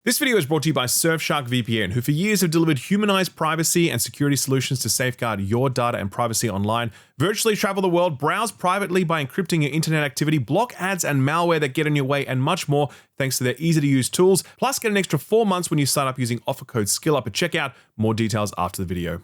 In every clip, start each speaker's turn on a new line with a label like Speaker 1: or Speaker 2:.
Speaker 1: This video is brought to you by Surfshark VPN, who for years have delivered humanized privacy and security solutions to safeguard your data and privacy online. Virtually travel the world, browse privately by encrypting your internet activity, block ads and malware that get in your way, and much more thanks to their easy-to-use tools. Plus, get an extra 4 months when you sign up using offer code SKILLUP at checkout. More details after the video.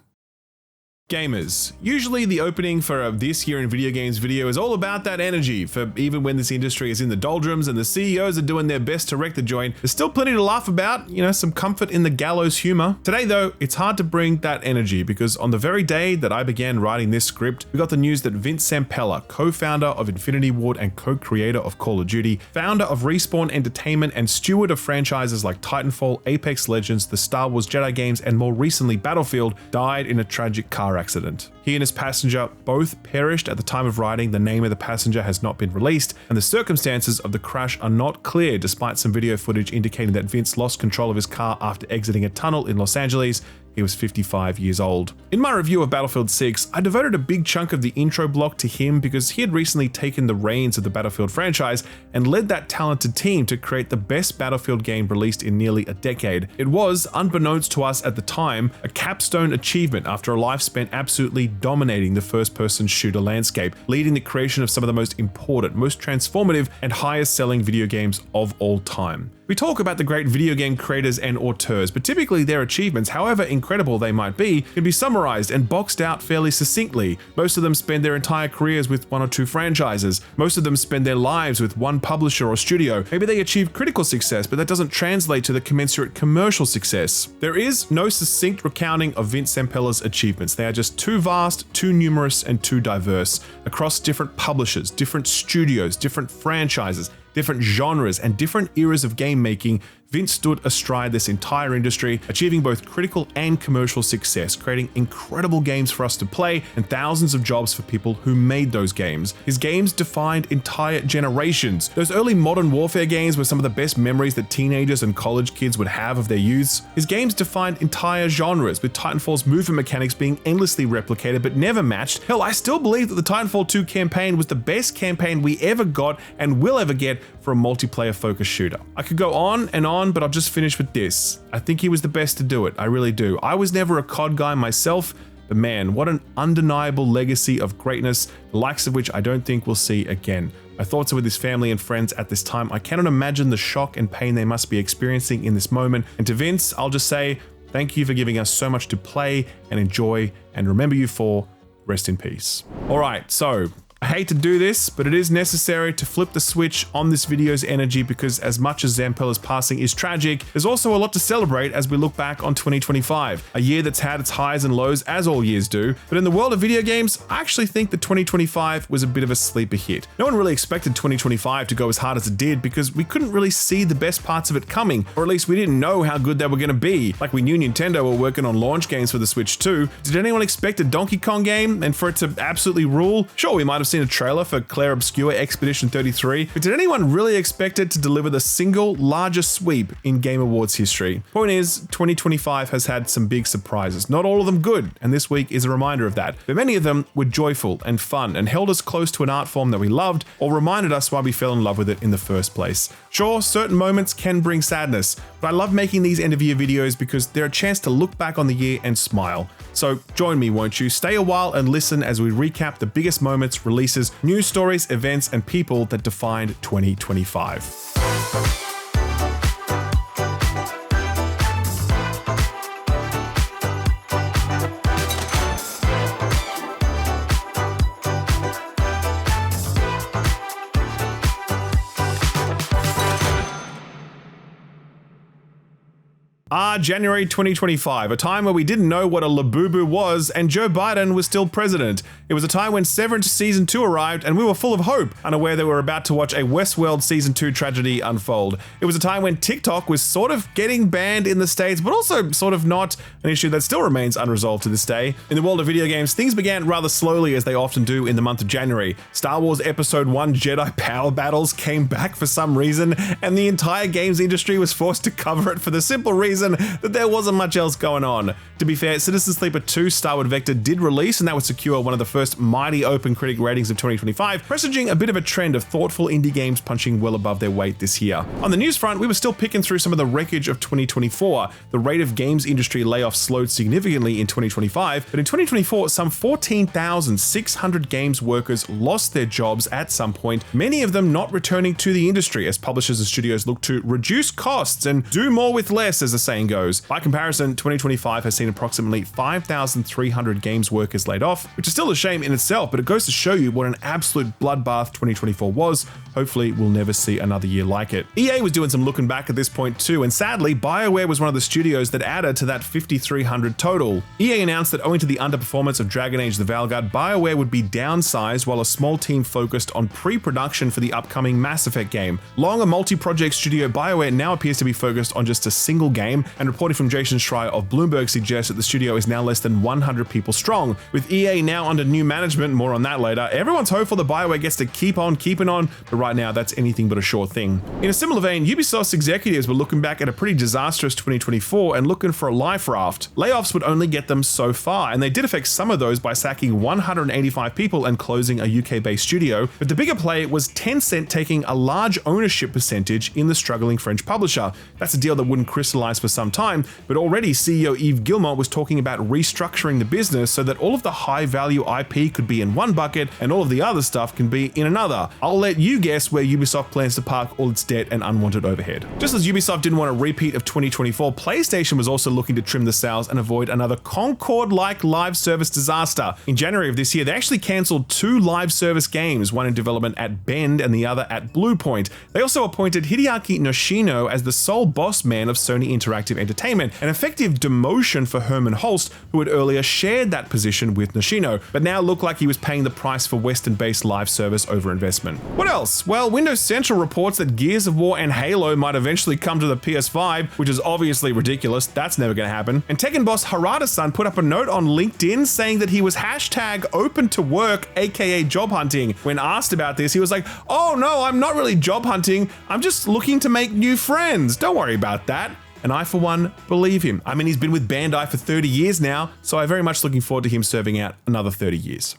Speaker 1: Gamers. Usually the opening for This Year in Video Games video is all about that energy, for even when this industry is in the doldrums and the CEOs are doing their best to wreck the joint, there's still plenty to laugh about, some comfort in the gallows humor. Today though, it's hard to bring that energy because on the very day that I began writing this script, we got the news that Vince Zampella, co-founder of Infinity Ward and co-creator of Call of Duty, founder of Respawn Entertainment and steward of franchises like Titanfall, Apex Legends, the Star Wars Jedi games, and more recently Battlefield, died in a tragic car accident. He and his passenger both perished at the time of writing. The name of the passenger has not been released, and the circumstances of the crash are not clear, despite some video footage indicating that Vince lost control of his car after exiting a tunnel in Los Angeles. He was 55 years old. In my review of Battlefield 6, I devoted a big chunk of the intro block to him because he had recently taken the reins of the Battlefield franchise and led that talented team to create the best Battlefield game released in nearly a decade. It was, unbeknownst to us at the time, a capstone achievement after a life spent absolutely dominating the first-person shooter landscape, leading the creation of some of the most important, most transformative, and highest-selling video games of all time. We talk about the great video game creators and auteurs, but typically their achievements, however incredible they might be, can be summarized and boxed out fairly succinctly. Most of them spend their entire careers with one or two franchises. Most of them spend their lives with one publisher or studio. Maybe they achieve critical success, but that doesn't translate to the commensurate commercial success. There is no succinct recounting of Vince Zampella's achievements. They are just too vast, too numerous, and too diverse. Across different publishers, different studios, different franchises, different genres, and different eras of game making, Vince stood astride this entire industry, achieving both critical and commercial success, creating incredible games for us to play and thousands of jobs for people who made those games. His games defined entire generations. Those early Modern Warfare games were some of the best memories that teenagers and college kids would have of their youths. His games defined entire genres, with Titanfall's movement mechanics being endlessly replicated but never matched. Hell, I still believe that the Titanfall 2 campaign was the best campaign we ever got and will ever get for a multiplayer-focused shooter. I could go on and on, but I'll just finish with this. I think he was the best to do it, I really do. I was never a COD guy myself, but man, what an undeniable legacy of greatness, the likes of which I don't think we'll see again. My thoughts are with his family and friends at this time. I cannot imagine the shock and pain they must be experiencing in this moment. And to Vince, I'll just say, thank you for giving us so much to play and enjoy, and remember you for, rest in peace. All right, so I hate to do this, but it is necessary to flip the switch on this video's energy because as much as Zampella's passing is tragic, there's also a lot to celebrate as we look back on 2025, a year that's had its highs and lows as all years do. But in the world of video games, I actually think that 2025 was a bit of a sleeper hit. No one really expected 2025 to go as hard as it did because we couldn't really see the best parts of it coming, or at least we didn't know how good they were going to be. Like we knew Nintendo were working on launch games for the Switch too. Did anyone expect a Donkey Kong game and for it to absolutely rule? Sure, we might have seen a trailer for Claire Obscure Expedition 33, but did anyone really expect it to deliver the single largest sweep in Game Awards history? Point is, 2025 has had some big surprises, not all of them good, and this week is a reminder of that. But many of them were joyful and fun and held us close to an art form that we loved or reminded us why we fell in love with it in the first place. Sure, certain moments can bring sadness, but I love making these end of year videos because they're a chance to look back on the year and smile. So join me, won't you? Stay a while and listen as we recap the biggest moments, releases, news stories, events, and people that defined 2025. January 2025, a time where we didn't know what a labubu was and Joe Biden was still president. It was a time when Severance Season 2 arrived and we were full of hope, unaware that we were about to watch a Westworld Season 2 tragedy unfold. It was a time when TikTok was sort of getting banned in the States, but also sort of not, an issue that still remains unresolved to this day. In the world of video games, things began rather slowly as they often do in the month of January. Star Wars Episode 1 Jedi Power Battles came back for some reason, and the entire games industry was forced to cover it for the simple reason reason that there wasn't much else going on. To be fair, Citizen Sleeper 2 Starward Vector did release, and that would secure one of the first mighty open critic ratings of 2025, presaging a bit of a trend of thoughtful indie games punching well above their weight this year. On the news front, we were still picking through some of the wreckage of 2024. The rate of games industry layoffs slowed significantly in 2025, but in 2024, some 14,600 games workers lost their jobs at some point, many of them not returning to the industry as publishers and studios look to reduce costs and do more with less, as the saying goes. By comparison, 2025 has seen approximately 5,300 games workers laid off, which is still a shame in itself, but it goes to show you what an absolute bloodbath 2024 was. Hopefully, we'll never see another year like it. EA was doing some looking back at this point too, and sadly, BioWare was one of the studios that added to that 5,300 total. EA announced that owing to the underperformance of Dragon Age: The Valguard, BioWare would be downsized while a small team focused on pre-production for the upcoming Mass Effect game. Long a multi-project studio, BioWare now appears to be focused on just a single game, and reporting from Jason Schreier of Bloomberg suggests that the studio is now less than 100 people strong. With EA now under new management, more on that later, everyone's hopeful that BioWare gets to keep on keeping on, but right now that's anything but a sure thing. In a similar vein, Ubisoft's executives were looking back at a pretty disastrous 2024 and looking for a life raft. Layoffs would only get them so far, and they did affect some of those by sacking 185 people and closing a UK-based studio, but the bigger play was Tencent taking a large ownership percentage in the struggling French publisher. That's a deal that wouldn't crystallize for some time, but already CEO Yves Guillemot was talking about restructuring the business so that all of the high-value IP could be in one bucket and all of the other stuff can be in another. I'll let you guess where Ubisoft plans to park all its debt and unwanted overhead. Just as Ubisoft didn't want a repeat of 2024, PlayStation was also looking to trim the sails and avoid another Concord-like live service disaster. In January of this year, they actually cancelled 2 live service games, one in development at Bend and the other at Bluepoint. They also appointed Hideaki Nishino as the sole boss man of Sony Interactive Entertainment, an effective demotion for Herman Holst, who had earlier shared that position with Nishino, but now looked like he was paying the price for Western-based live service over investment. What else? Well, Windows Central reports that Gears of War and Halo might eventually come to the PS5, which is obviously ridiculous. That's never going to happen. And Tekken boss Harada-san put up a note on LinkedIn saying that he was #open to work, aka job hunting. When asked about this, he was like, "Oh no, I'm not really job hunting. I'm just looking to make new friends. Don't worry about that." And I, for one, believe him. I mean, he's been with Bandai for 30 years now, so I'm very much looking forward to him serving out another 30 years.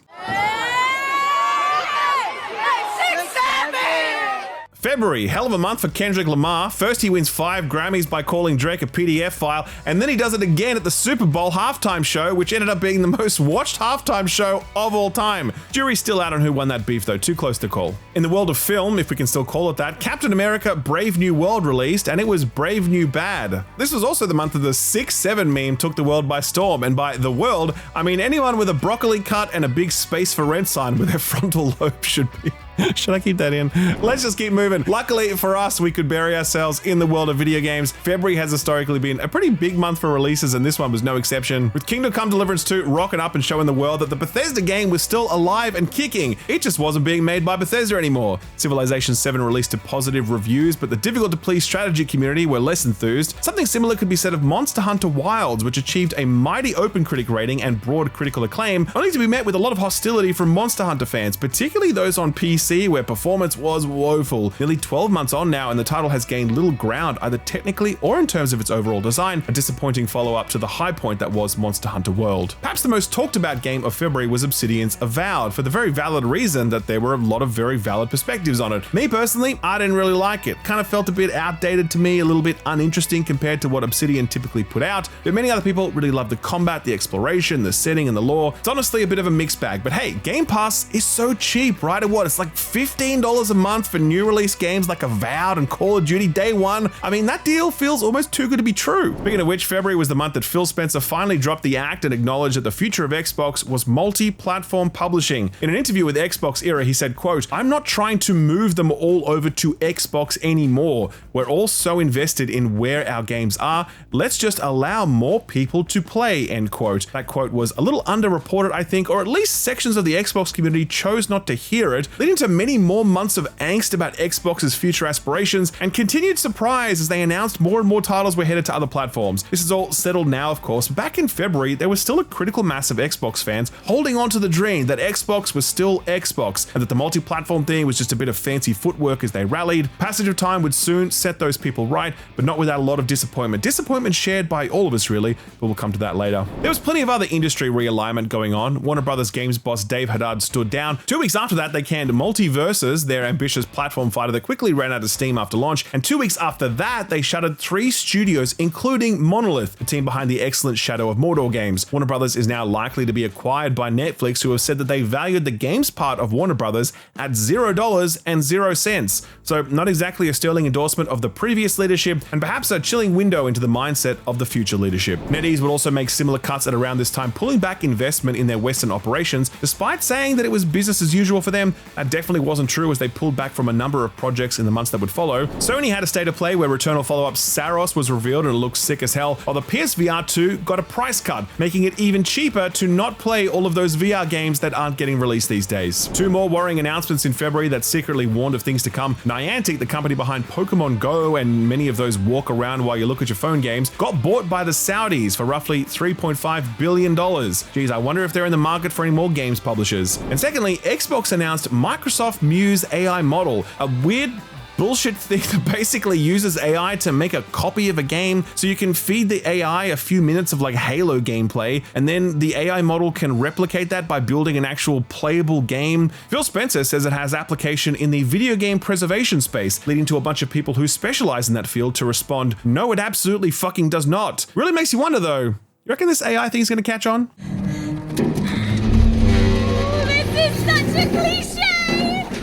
Speaker 1: February, hell of a month for Kendrick Lamar. First he wins 5 Grammys by calling Drake a PDF file, and then he does it again at the Super Bowl halftime show, which ended up being the most watched halftime show of all time. Jury's still out on who won that beef though, too close to call. In the world of film, if we can still call it that, Captain America Brave New World released, and it was Brave New Bad. This was also the month that the 6'7" meme took the world by storm, and by the world, I mean anyone with a broccoli cut and a big space for rent sign with their frontal lobe should be. Should I keep that in? Let's just keep moving. Luckily for us, we could bury ourselves in the world of video games. February has historically been a pretty big month for releases, and this one was no exception. With Kingdom Come Deliverance 2 rocking up and showing the world that the Bethesda game was still alive and kicking. It just wasn't being made by Bethesda anymore. Civilization 7 released to positive reviews, but the difficult-to-please strategy community were less enthused. Something similar could be said of Monster Hunter Wilds, which achieved a mighty open critic rating and broad critical acclaim, only to be met with a lot of hostility from Monster Hunter fans, particularly those on PC, where performance was woeful. Nearly 12 months on now, and the title has gained little ground, either technically or in terms of its overall design, a disappointing follow-up to the high point that was Monster Hunter World. Perhaps the most talked about game of February was Obsidian's Avowed, for the very valid reason that there were a lot of very valid perspectives on it. Me personally, I didn't really like it. Kind of felt a bit outdated to me, a little bit uninteresting compared to what Obsidian typically put out, but many other people really loved the combat, the exploration, the setting, and the lore. It's honestly a bit of a mixed bag, but hey, Game Pass is so cheap, right? At what? It's like $15 a month for new release games like Avowed and Call of Duty Day 1. I mean, that deal feels almost too good to be true. Speaking of which, February was the month that Phil Spencer finally dropped the act and acknowledged that the future of Xbox was multi-platform publishing. In an interview with Xbox Era, he said, quote, "I'm not trying to move them all over to Xbox anymore. We're all so invested in where our games are. Let's just allow more people to play," end quote. That quote was a little underreported, I think, or at least sections of the Xbox community chose not to hear it, leading to to many more months of angst about Xbox's future aspirations and continued surprise as they announced more and more titles were headed to other platforms. This is all settled now, of course. Back in February, there was still a critical mass of Xbox fans holding on to the dream that Xbox was still Xbox and that the multi-platform thing was just a bit of fancy footwork as they rallied. Passage of time would soon set those people right, but not without a lot of disappointment. Disappointment shared by all of us, really, but we'll come to that later. There was plenty of other industry realignment going on. Warner Brothers Games boss Dave Haddad stood down. 2 weeks after that, they canned Multiverses, their ambitious platform fighter that quickly ran out of steam after launch, and 2 weeks after that, they shuttered 3 studios, including Monolith, the team behind the excellent Shadow of Mordor games. Warner Brothers is now likely to be acquired by Netflix, who have said that they valued the games part of Warner Brothers at $0 and 0 cents. So not exactly a sterling endorsement of the previous leadership, and perhaps a chilling window into the mindset of the future leadership. NetEase would also make similar cuts at around this time, pulling back investment in their Western operations, despite saying that it was business as usual for them. That definitely wasn't true, as they pulled back from a number of projects in the months that would follow. Sony had a state of play where Returnal follow-up Saros was revealed and it looked sick as hell, while the PSVR 2 got a price cut, making it even cheaper to not play all of those VR games that aren't getting released these days. 2 more worrying announcements in February that secretly warned of things to come. Niantic, the company behind Pokemon Go and many of those walk around while you look at your phone games, got bought by the Saudis for roughly $3.5 billion. Geez, I wonder if they're in the market for any more games publishers. And secondly, Xbox announced Microsoft Muse AI model, a weird bullshit thing that basically uses AI to make a copy of a game, so you can feed the AI a few minutes of like Halo gameplay, and then the AI model can replicate that by building an actual playable game. Phil Spencer says it has application in the video game preservation space, leading to a bunch of people who specialize in that field to respond, no, it absolutely fucking does not. Really makes you wonder though, you reckon this AI thing's gonna catch on?
Speaker 2: This is such a cliche!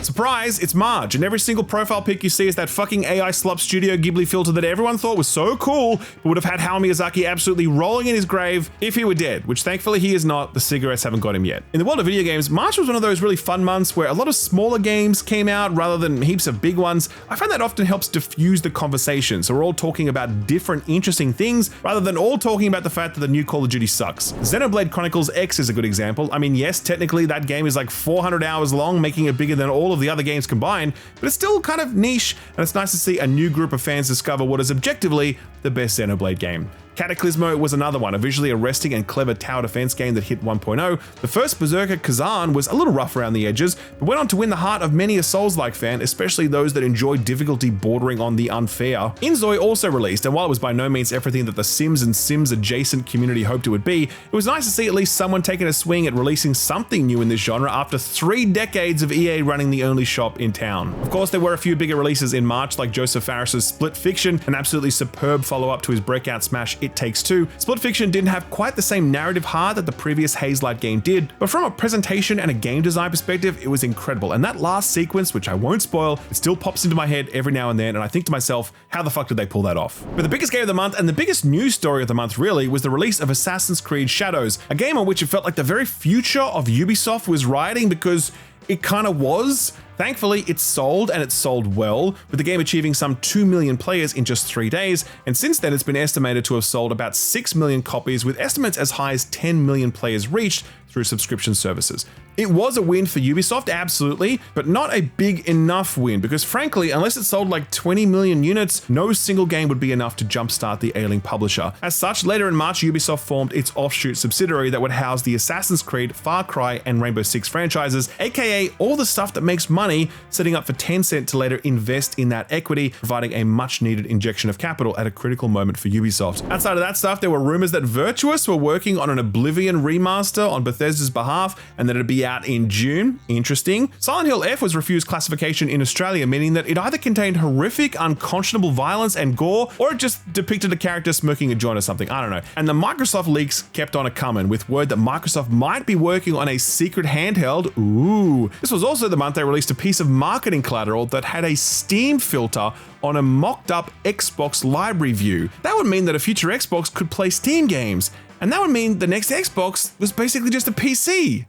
Speaker 1: Surprise, it's March, and every single profile pic you see is that fucking AI slop Studio Ghibli filter that everyone thought was so cool, but would have had Hayao Miyazaki absolutely rolling in his grave if he were dead, which thankfully he is not. The cigarettes haven't got him yet. In the world of video games, March was one of those really fun months where a lot of smaller games came out rather than heaps of big ones. I find that often helps diffuse the conversation, so we're all talking about different interesting things rather than all talking about the fact that the new Call of Duty sucks. Xenoblade Chronicles X is a good example. I mean, yes, technically that game is like 400 hours long, making it bigger than all of the other games combined, but it's still kind of niche, and it's nice to see a new group of fans discover what is objectively the best Xenoblade game. Cataclysmo was another one, a visually arresting and clever tower defense game that hit 1.0. The first Berserker Kazan was a little rough around the edges, but went on to win the heart of many a Souls-like fan, especially those that enjoy difficulty bordering on the unfair. Inzoi also released, and while it was by no means everything that the Sims and Sims-adjacent community hoped it would be, it was nice to see at least someone taking a swing at releasing something new in this genre after 3 decades of EA running the only shop in town. Of course, there were a few bigger releases in March, like Joseph Fares's Split Fiction, an absolutely superb follow-up to his breakout smash It Takes Two. Split Fiction didn't have quite the same narrative heart that the previous Hazelight game did, but from a presentation and a game design perspective, it was incredible. And that last sequence, which I won't spoil, it still pops into my head every now and then, and I think to myself, how the fuck did they pull that off? But the biggest game of the month, and the biggest news story of the month really, was the release of Assassin's Creed Shadows, a game on which it felt like the very future of Ubisoft was riding, because it kind of was. Thankfully, it sold, and it sold well, with the game achieving some 2 million players in just 3 days, and since then it's been estimated to have sold about 6 million copies, with estimates as high as 10 million players reached through subscription services. It was a win for Ubisoft, absolutely, but not a big enough win, because frankly, unless it sold like 20 million units, no single game would be enough to jumpstart the ailing publisher. As such, later in March, Ubisoft formed its offshoot subsidiary that would house the Assassin's Creed, Far Cry, and Rainbow Six franchises, aka all the stuff that makes money, setting up for Tencent to later invest in that equity, providing a much needed injection of capital at a critical moment for Ubisoft. Outside of that stuff, there were rumors that Virtuous were working on an Oblivion remaster on Bethesda's behalf, and that it'd be out in June. Interesting. Silent Hill F was refused classification in Australia, meaning that it either contained horrific, unconscionable violence and gore, or it just depicted a character smoking a joint or something. I don't know. And the Microsoft leaks kept on a-coming, with word that Microsoft might be working on a secret handheld. Ooh. This was also the month they released a piece of marketing collateral that had a Steam filter on a mocked-up Xbox library view. That would mean that a future Xbox could play Steam games, and that would mean the next Xbox was basically just a PC.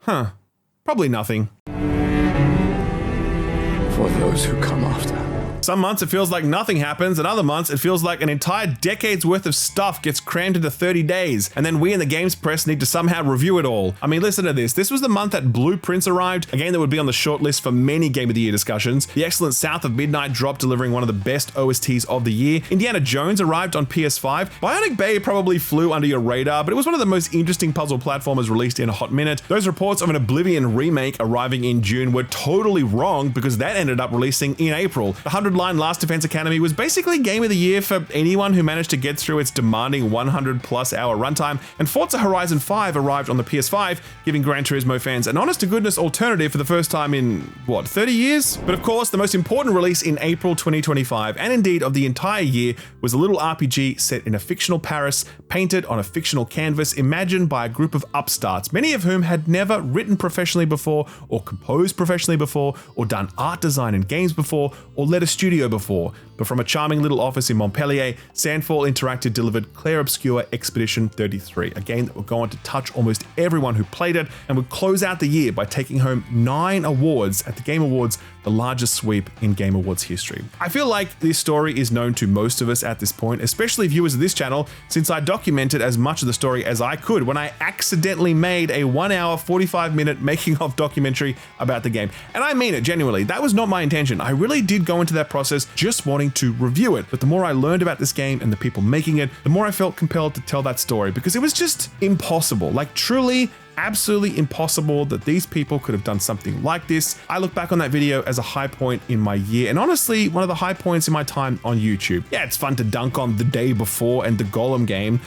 Speaker 1: Huh. Probably nothing.
Speaker 3: For those who come after,
Speaker 1: Some months it feels like nothing happens, and other months it feels like an entire decade's worth of stuff gets crammed into 30 days, and then we in the games press need to somehow review it all. I mean, listen to this. This was the month that Blueprints arrived, a game that would be on the shortlist for many Game of the Year discussions. The excellent South of Midnight dropped, delivering one of the best OSTs of the year. Indiana Jones arrived on PS5. Bionic Bay probably flew under your radar, but it was one of the most interesting puzzle platformers released in a hot minute. Those reports of an Oblivion remake arriving in June were totally wrong, because that ended up releasing in April. The 100-line Last Defense Academy was basically Game of the Year for anyone who managed to get through its demanding 100+ hour runtime, and Forza Horizon 5 arrived on the PS5, giving Gran Turismo fans an honest-to-goodness alternative for the first time in, what, 30 years? But of course, the most important release in April 2025, and indeed of the entire year, was a little RPG set in a fictional Paris, painted on a fictional canvas, imagined by a group of upstarts, many of whom had never written professionally before, or composed professionally before, or done art design in games before, or led a studio before. But from a charming little office in Montpellier, Sandfall Interactive delivered Clair Obscur Expedition 33, a game that would go on to touch almost everyone who played it, and would close out the year by taking home 9 awards at the Game Awards, the largest sweep in Game Awards history. I feel like this story is known to most of us at this point, especially viewers of this channel, since I documented as much of the story as I could when I accidentally made a 1 hour, 45-minute making of documentary about the game. And I mean it, genuinely. That was not my intention. I really did go into that process just wanting to review it. But the more I learned about this game and the people making it, the more I felt compelled to tell that story, because it was just impossible. Like, truly, absolutely impossible that these people could have done something like this. I look back on that video as a high point in my year, and honestly, one of the high points in my time on YouTube. Yeah, it's fun to dunk on The Day Before and the Golem game,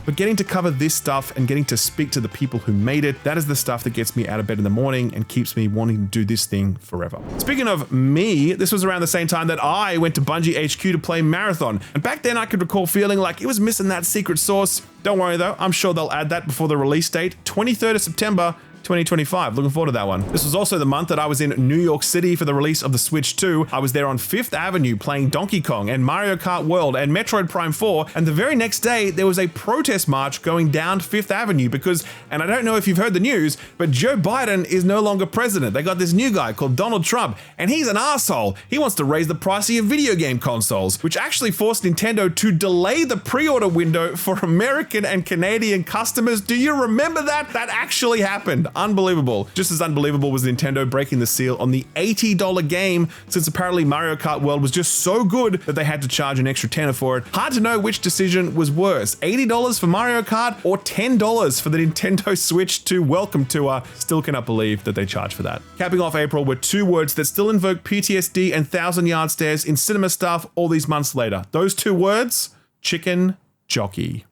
Speaker 1: but getting to cover this stuff and getting to speak to the people who made it, that is the stuff that gets me out of bed in the morning and keeps me wanting to do this thing forever. Speaking of me, this was around the same time that I went to Bungie HQ to play Marathon, and back then I could recall feeling like it was missing that secret sauce. Don't worry though, I'm sure they'll add that before the release date, 23rd of September, 2025. Looking forward to that one. This was also the month that I was in New York City for the release of the Switch 2. I was there on 5th Avenue playing Donkey Kong and Mario Kart World and Metroid Prime 4, and the very next day there was a protest march going down 5th Avenue because, and I don't know if you've heard the news, but Joe Biden is no longer president. They got this new guy called Donald Trump, and he's an asshole. He wants to raise the price of your video game consoles, which actually forced Nintendo to delay the pre-order window for American and Canadian customers. Do you remember that? That actually happened. Unbelievable. Just as unbelievable was Nintendo breaking the seal on the $80 game, since apparently Mario Kart World was just so good that they had to charge an extra $10 for it. Hard to know which decision was worse, $80 for Mario Kart or $10 for the Nintendo Switch 2 welcome tour. Still cannot believe that they charged for that. Capping off April were 2 words that still invoke PTSD and 1,000-yard stares in cinema stuff all these months later. Those 2 words, chicken jockey.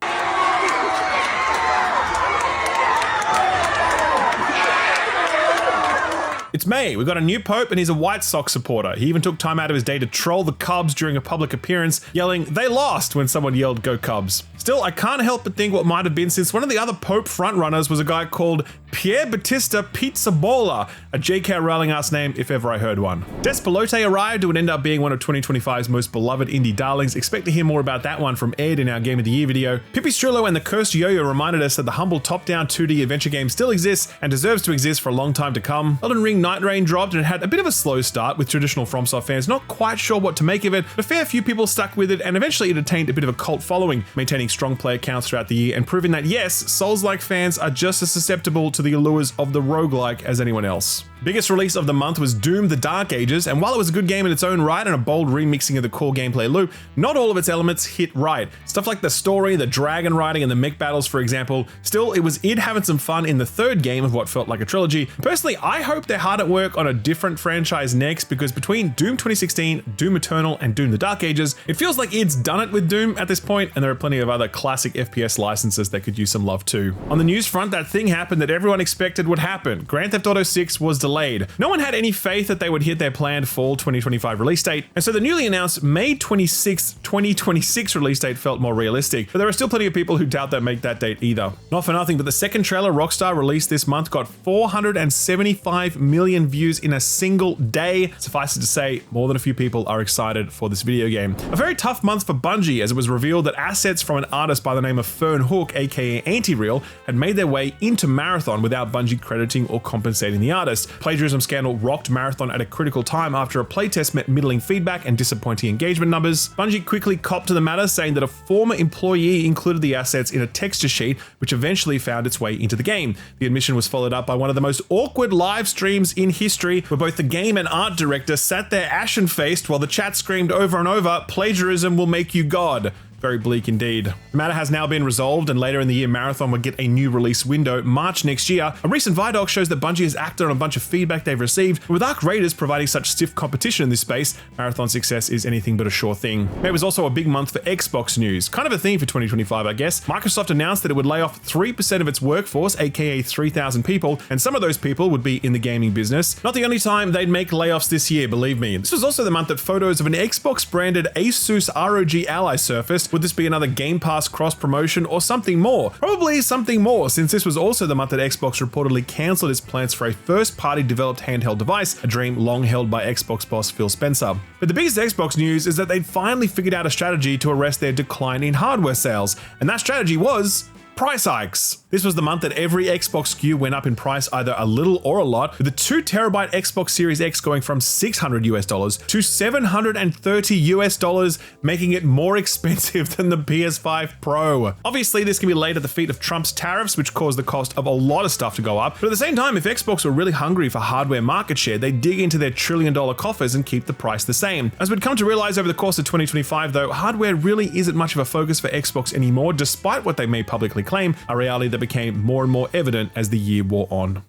Speaker 1: It's May. We've got a new pope and he's a White Sox supporter. He even took time out of his day to troll the Cubs during a public appearance, yelling, "They lost," when someone yelled, "Go Cubs." Still, I can't help but think what might have been, since one of the other Pope frontrunners was a guy called Pier Battista Piazzabola, a J.K. Rowling-ass name if ever I heard one. Despalote arrived. It would end up being one of 2025's most beloved indie darlings. Expect to hear more about that one from Ed in our Game of the Year video. Pipistrello and the Cursed Yo-Yo reminded us that the humble top-down 2D adventure game still exists and deserves to exist for a long time to come. Elden Ring Night Rain dropped and it had a bit of a slow start, with traditional FromSoft fans not quite sure what to make of it, but a fair few people stuck with it, and eventually it attained a bit of a cult following, maintaining strong player counts throughout the year and proving that yes, Souls-like fans are just as susceptible to the allures of the roguelike as anyone else. Biggest release of the month was Doom: The Dark Ages, and while it was a good game in its own right and a bold remixing of the core gameplay loop, not all of its elements hit right. Stuff like the story, the dragon riding, and the mech battles, for example. Still, it was id having some fun in the 3rd game of what felt like a trilogy. Personally, I hope they're hard at work on a different franchise next, because between Doom 2016, Doom Eternal, and Doom: The Dark Ages, it feels like id's done it with Doom at this point, and there are plenty of other classic FPS licenses that could use some love too. On the news front, that thing happened that everyone expected would happen. Grand Theft Auto 6 was delayed. No one had any faith that they would hit their planned fall 2025 release date, and so the newly announced May 26, 2026 release date felt more realistic, but there are still plenty of people who doubt they'll make that date either. Not for nothing, but the second trailer Rockstar released this month got 475 million views in a single day. Suffice it to say, more than a few people are excited for this video game. A very tough month for Bungie, as it was revealed that assets from an artist by the name of Fern Hook, aka Anti-Real, had made their way into Marathon without Bungie crediting or compensating the artist. Plagiarism scandal rocked Marathon at a critical time after a playtest met middling feedback and disappointing engagement numbers. Bungie quickly copped to the matter, saying that a former employee included the assets in a texture sheet, which eventually found its way into the game. The admission was followed up by one of the most awkward live streams in history, where both the game and art director sat there ashen-faced while the chat screamed over and over, "Plagiarism will make you God." Very bleak indeed. The matter has now been resolved, and later in the year, Marathon would get a new release window, March next year. A recent Vidoc shows that Bungie has acted on a bunch of feedback they've received, but with Arc Raiders providing such stiff competition in this space, Marathon's success is anything but a sure thing. It was also a big month for Xbox news. Kind of a theme for 2025, I guess. Microsoft announced that it would lay off 3% of its workforce, aka 3,000 people, and some of those people would be in the gaming business. Not the only time they'd make layoffs this year, believe me. This was also the month that photos of an Xbox-branded Asus ROG Ally surfaced. Would this be another Game Pass cross-promotion or something more? Probably something more, since this was also the month that Xbox reportedly cancelled its plans for a first-party developed handheld device, a dream long held by Xbox boss Phil Spencer. But the biggest Xbox news is that they'd finally figured out a strategy to arrest their decline in hardware sales, and that strategy was price hikes. This was the month that every Xbox SKU went up in price either a little or a lot, with the 2TB Xbox Series X going from $600 to $730, making it more expensive than the PS5 Pro. Obviously, this can be laid at the feet of Trump's tariffs, which caused the cost of a lot of stuff to go up. But at the same time, if Xbox were really hungry for hardware market share, they'd dig into their trillion-dollar coffers and keep the price the same. As we'd come to realize over the course of 2025, though, hardware really isn't much of a focus for Xbox anymore, despite what they may publicly claim, a reality that became more and more evident as the year wore on.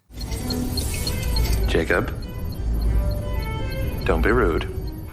Speaker 3: Jacob, don't be rude.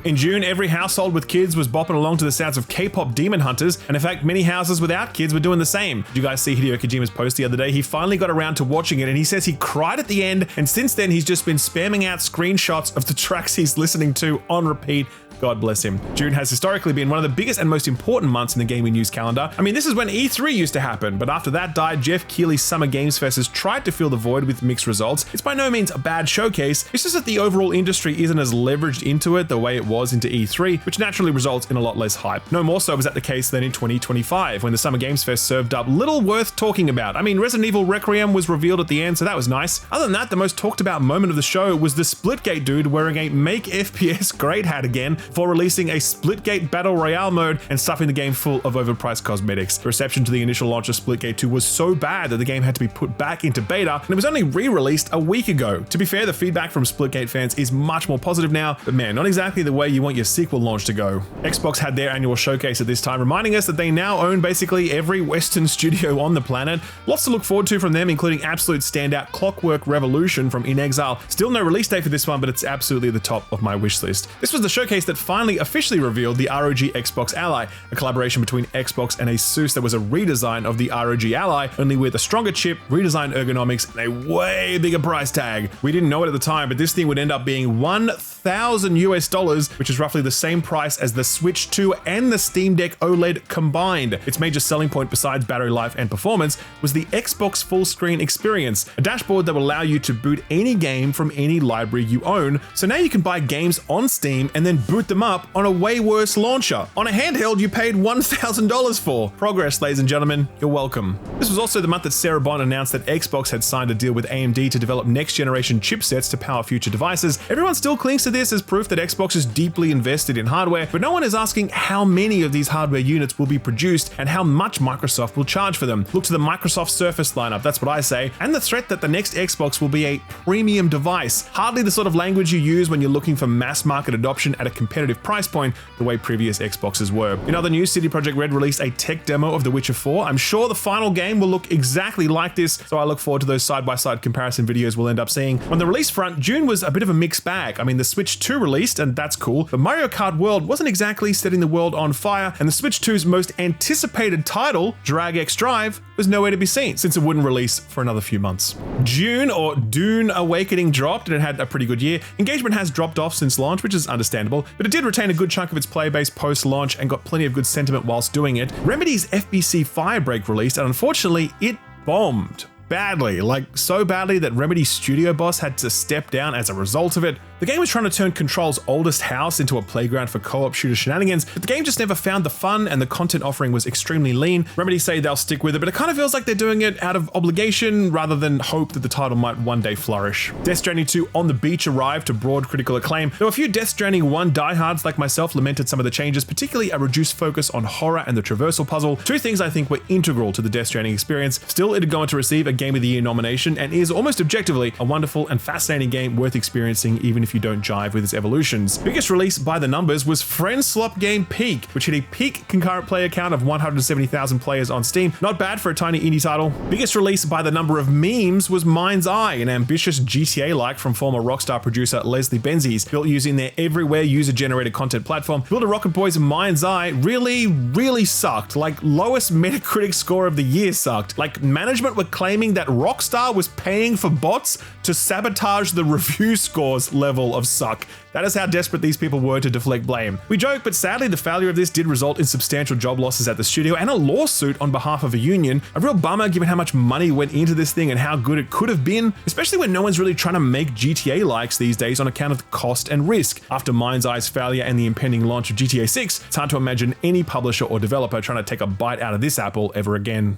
Speaker 1: In June, every household with kids was bopping along to the sounds of K-pop Demon Hunters, and in fact, many houses without kids were doing the same. Did you guys see Hideo Kojima's post the other day? He finally got around to watching it, and he says he cried at the end, and since then he's just been spamming out screenshots of the tracks he's listening to on repeat. God bless him. June has historically been one of the biggest and most important months in the gaming news calendar. I mean, this is when E3 used to happen, but after that died, Jeff Keighley's Summer Games Fest has tried to fill the void with mixed results. It's by no means a bad showcase, it's just that the overall industry isn't as leveraged into it the way it was into E3, which naturally results in a lot less hype. No more so was that the case than in 2025, when the Summer Games Fest served up little worth talking about. I mean, Resident Evil Requiem was revealed at the end, so that was nice. Other than that, the most talked about moment of the show was the Splitgate dude wearing a Make FPS Great hat again for releasing a Splitgate Battle Royale mode and stuffing the game full of overpriced cosmetics. The reception to the initial launch of Splitgate 2 was so bad that the game had to be put back into beta, and it was only re-released a week ago. To be fair, the feedback from Splitgate fans is much more positive now, but man, not exactly the way you want your sequel launch to go. Xbox had their annual showcase at this time, reminding us that they now own basically every Western studio on the planet. Lots to look forward to from them, including absolute standout Clockwork Revolution from In Exile. Still no release date for this one, but it's absolutely at the top of my wish list. This was the showcase that finally officially revealed the ROG Xbox Ally, a collaboration between Xbox and Asus that was a redesign of the ROG Ally, only with a stronger chip, redesigned ergonomics, and a way bigger price tag. We didn't know it at the time, but this thing would end up being $1,000, which is roughly the same price as the Switch 2 and the Steam Deck OLED combined. Its major selling point besides battery life and performance was the Xbox full screen experience, a dashboard that will allow you to boot any game from any library you own. So now you can buy games on Steam and then boot them up on a way worse launcher, on a handheld you paid $1,000 for. Progress, ladies and gentlemen, you're welcome. This was also the month that Sarah Bond announced that Xbox had signed a deal with AMD to develop next generation chipsets to power future devices. Everyone still clings to this as proof that Xbox is deeply invested in hardware, but no one is asking how many of these hardware units will be produced and how much Microsoft will charge for them. Look to the Microsoft Surface lineup, that's what I say, and the threat that the next Xbox will be a premium device. Hardly the sort of language you use when you're looking for mass market adoption at a competitive price point, the way previous Xboxes were. In other news, CD Projekt Red released a tech demo of The Witcher 4. I'm sure the final game will look exactly like this, so I look forward to those side-by-side comparison videos we'll end up seeing. On the release front, June was a bit of a mixed bag. I mean, the Switch 2 released, and that's cool, but Mario Kart World wasn't exactly setting the world on fire, and the Switch 2's most anticipated title, Drag X Drive, was nowhere to be seen, since it wouldn't release for another few months. Dune, or Dune Awakening, dropped, and it had a pretty good year. Engagement has dropped off since launch, which is understandable, but it did retain a good chunk of its player base post-launch and got plenty of good sentiment whilst doing it. Remedy's FBC Firebreak released, and unfortunately, it bombed badly, like so badly that Remedy's studio boss had to step down as a result of it. The The game was trying to turn Control's oldest house into a playground for co-op shooter shenanigans, but the game just never found the fun and the content offering was extremely lean. Remedy say they'll stick with it, but it kind of feels like they're doing it out of obligation rather than hope that the title might one day flourish. Death Stranding 2 On the Beach arrived to broad critical acclaim, though a few Death Stranding 1 diehards like myself lamented some of the changes, particularly a reduced focus on horror and the traversal puzzle, two things I think were integral to the Death Stranding experience. Still, it had gone to receive a Game of the Year nomination and is almost objectively a wonderful and fascinating game worth experiencing even if you don't jive with its evolutions. Biggest release by the numbers was Friend Slop Game Peak, which hit a peak concurrent player count of 170,000 players on Steam. Not bad for a tiny indie title. Biggest release by the number of memes was Mind's Eye, an ambitious GTA-like from former Rockstar producer Leslie Benzies, built using their everywhere user-generated content platform. Builder Rocket Boy's Mind's Eye really sucked. Like, lowest Metacritic score of the year sucked. Like, management were claiming that Rockstar was paying for bots to sabotage the review scores level of suck. That is how desperate these people were to deflect blame. We joke, but sadly the failure of this did result in substantial job losses at the studio and a lawsuit on behalf of a union. A real bummer given how much money went into this thing and how good it could have been, especially when no one's really trying to make GTA likes these days on account of the cost and risk. After Mind's Eye's failure and the impending launch of GTA 6, it's hard to imagine any publisher or developer trying to take a bite out of this apple ever again.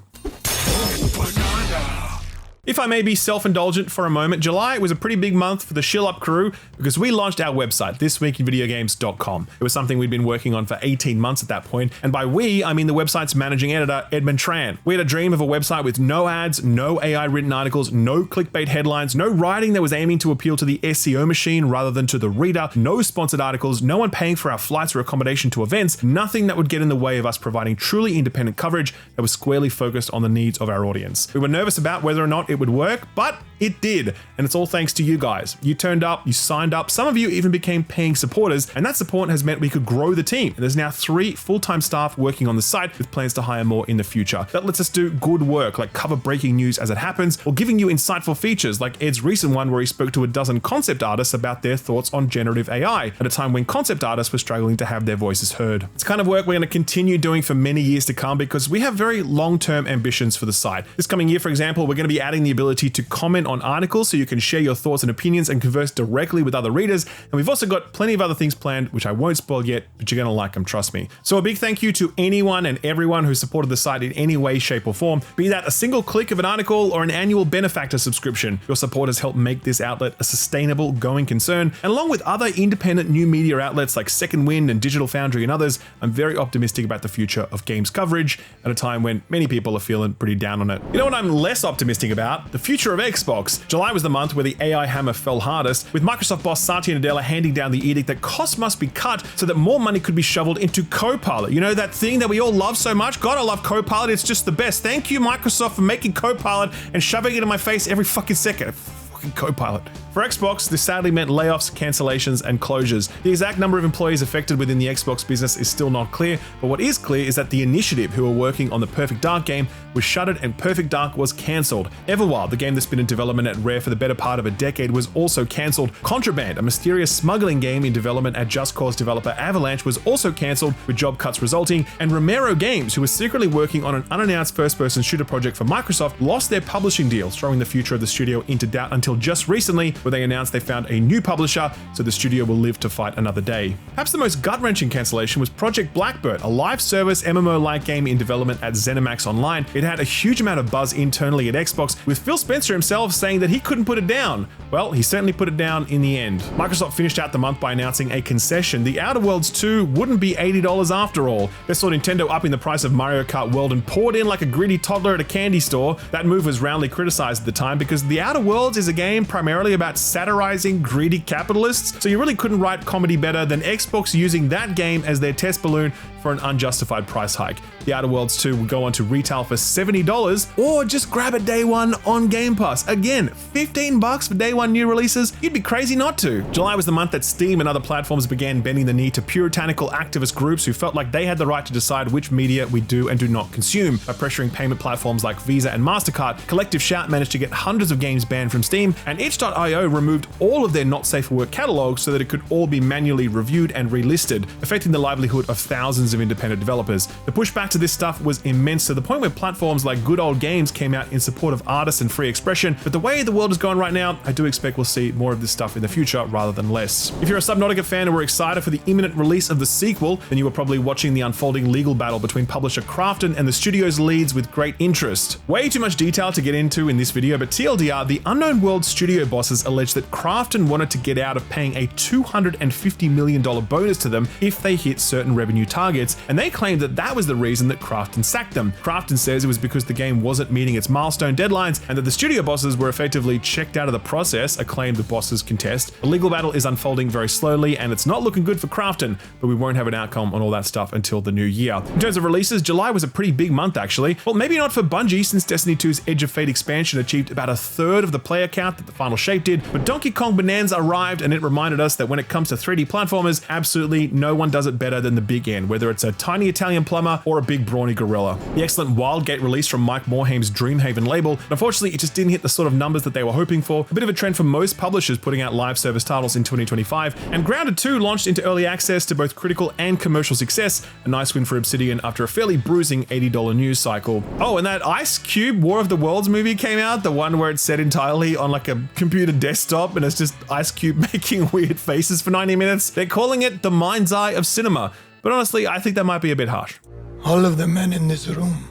Speaker 1: If I may be self-indulgent for a moment, July was a pretty big month for the Shill Up crew because we launched our website, thisweekinvideogames.com. It was something we'd been working on for 18 months at that point, and by we, I mean the website's managing editor, Edmund Tran. We had a dream of a website with no ads, no AI-written articles, no clickbait headlines, no writing that was aiming to appeal to the SEO machine rather than to the reader, no sponsored articles, no one paying for our flights or accommodation to events, nothing that would get in the way of us providing truly independent coverage that was squarely focused on the needs of our audience. We were nervous about whether or not it would work, but it did, and it's all thanks to you guys. You turned up, you signed up, some of you even became paying supporters, and that support has meant we could grow the team. And there's now 3 full-time staff working on the site with plans to hire more in the future. That lets us do good work, like cover breaking news as it happens, or giving you insightful features like Ed's recent one where he spoke to a dozen concept artists about their thoughts on generative AI at a time when concept artists were struggling to have their voices heard. It's kind of work we're going to continue doing for many years to come because we have very long-term ambitions for the site. This coming year, for example, we're going to be adding the ability to comment on articles so you can share your thoughts and opinions and converse directly with other readers. And we've also got plenty of other things planned, which I won't spoil yet, but you're going to like them, trust me. So a big thank you to anyone and everyone who supported the site in any way, shape or form, be that a single click of an article or an annual benefactor subscription. Your support has helped make this outlet a sustainable going concern. And along with other independent new media outlets like Second Wind and Digital Foundry and others, I'm very optimistic about the future of games coverage at a time when many people are feeling pretty down on it. You know what I'm less optimistic about? The future of Xbox. July was the month where the AI hammer fell hardest, with Microsoft boss Satya Nadella handing down the edict that costs must be cut so that more money could be shoveled into Copilot. You know, that thing that we all love so much? God, I love Copilot. It's just the best. Thank you, Microsoft, for making Copilot and shoving it in my face every fucking second. Fucking Copilot. For Xbox, this sadly meant layoffs, cancellations, and closures. The exact number of employees affected within the Xbox business is still not clear, but what is clear is that the initiative who were working on the Perfect Dark game was shuttered and Perfect Dark was cancelled. Everwild, the game that's been in development at Rare for the better part of a decade, was also cancelled. Contraband, a mysterious smuggling game in development at Just Cause developer Avalanche, was also cancelled, with job cuts resulting, and Romero Games, who was secretly working on an unannounced first-person shooter project for Microsoft, lost their publishing deal, throwing the future of the studio into doubt until just recently, where they announced they found a new publisher, so the studio will live to fight another day. Perhaps the most gut-wrenching cancellation was Project Blackbird, a live service MMO-like game in development at ZeniMax Online. It had a huge amount of buzz internally at Xbox, with Phil Spencer himself saying that he couldn't put it down. Well, he certainly put it down in the end. Microsoft finished out the month by announcing a concession. The Outer Worlds 2 wouldn't be $80 after all. They saw Nintendo upping the price of Mario Kart World and poured in like a greedy toddler at a candy store. That move was roundly criticized at the time because The Outer Worlds is a game primarily about satirizing greedy capitalists, so you really couldn't write comedy better than Xbox using that game as their test balloon for an unjustified price hike. The Outer Worlds 2 will go on to retail for $70, or just grab it day one on Game Pass. Again, $15 for day one new releases? You'd be crazy not to. July was the month that Steam and other platforms began bending the knee to puritanical activist groups who felt like they had the right to decide which media we do and do not consume. By pressuring payment platforms like Visa and MasterCard, Collective Shout managed to get hundreds of games banned from Steam, and itch.io removed all of their not safe for work catalogs so that it could all be manually reviewed and relisted, affecting the livelihood of thousands of of independent developers. The pushback to this stuff was immense, to the point where platforms like Good Old Games came out in support of artists and free expression. But the way the world is going right now, I do expect we'll see more of this stuff in the future rather than less. If you're a Subnautica fan and were excited for the imminent release of the sequel, then you were probably watching the unfolding legal battle between publisher Krafton and the studio's leads with great interest. Way too much detail to get into in this video, but TLDR, the Unknown World studio bosses alleged that Krafton wanted to get out of paying a $250 million bonus to them if they hit certain revenue targets, and they claimed that that was the reason that Krafton sacked them. Krafton says it was because the game wasn't meeting its milestone deadlines and that the studio bosses were effectively checked out of the process, a claim the bosses contest. The legal battle is unfolding very slowly and it's not looking good for Krafton, but we won't have an outcome on all that stuff until the new year. In terms of releases, July was a pretty big month actually. Well, maybe not for Bungie, since Destiny 2's Edge of Fate expansion achieved about a third of the player count that the final shape did, but Donkey Kong Bonanza arrived and it reminded us that when it comes to 3D platformers, absolutely no one does it better than the big N, whether it's a tiny Italian plumber or a big brawny gorilla. The excellent Wildgate release from Mike Morhaim's Dreamhaven label, but unfortunately it just didn't hit the sort of numbers that they were hoping for, a bit of a trend for most publishers putting out live service titles in 2025, and Grounded 2 launched into early access to both critical and commercial success, a nice win for Obsidian after a fairly bruising $80 news cycle. Oh, and that Ice Cube War of the Worlds movie came out, the one where it's set entirely on like a computer desktop and it's just Ice Cube making weird faces for 90 minutes. They're calling it the mind's eye of cinema, but honestly, I think that might be a bit harsh.
Speaker 3: All of the men in this room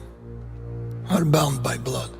Speaker 3: are bound by blood.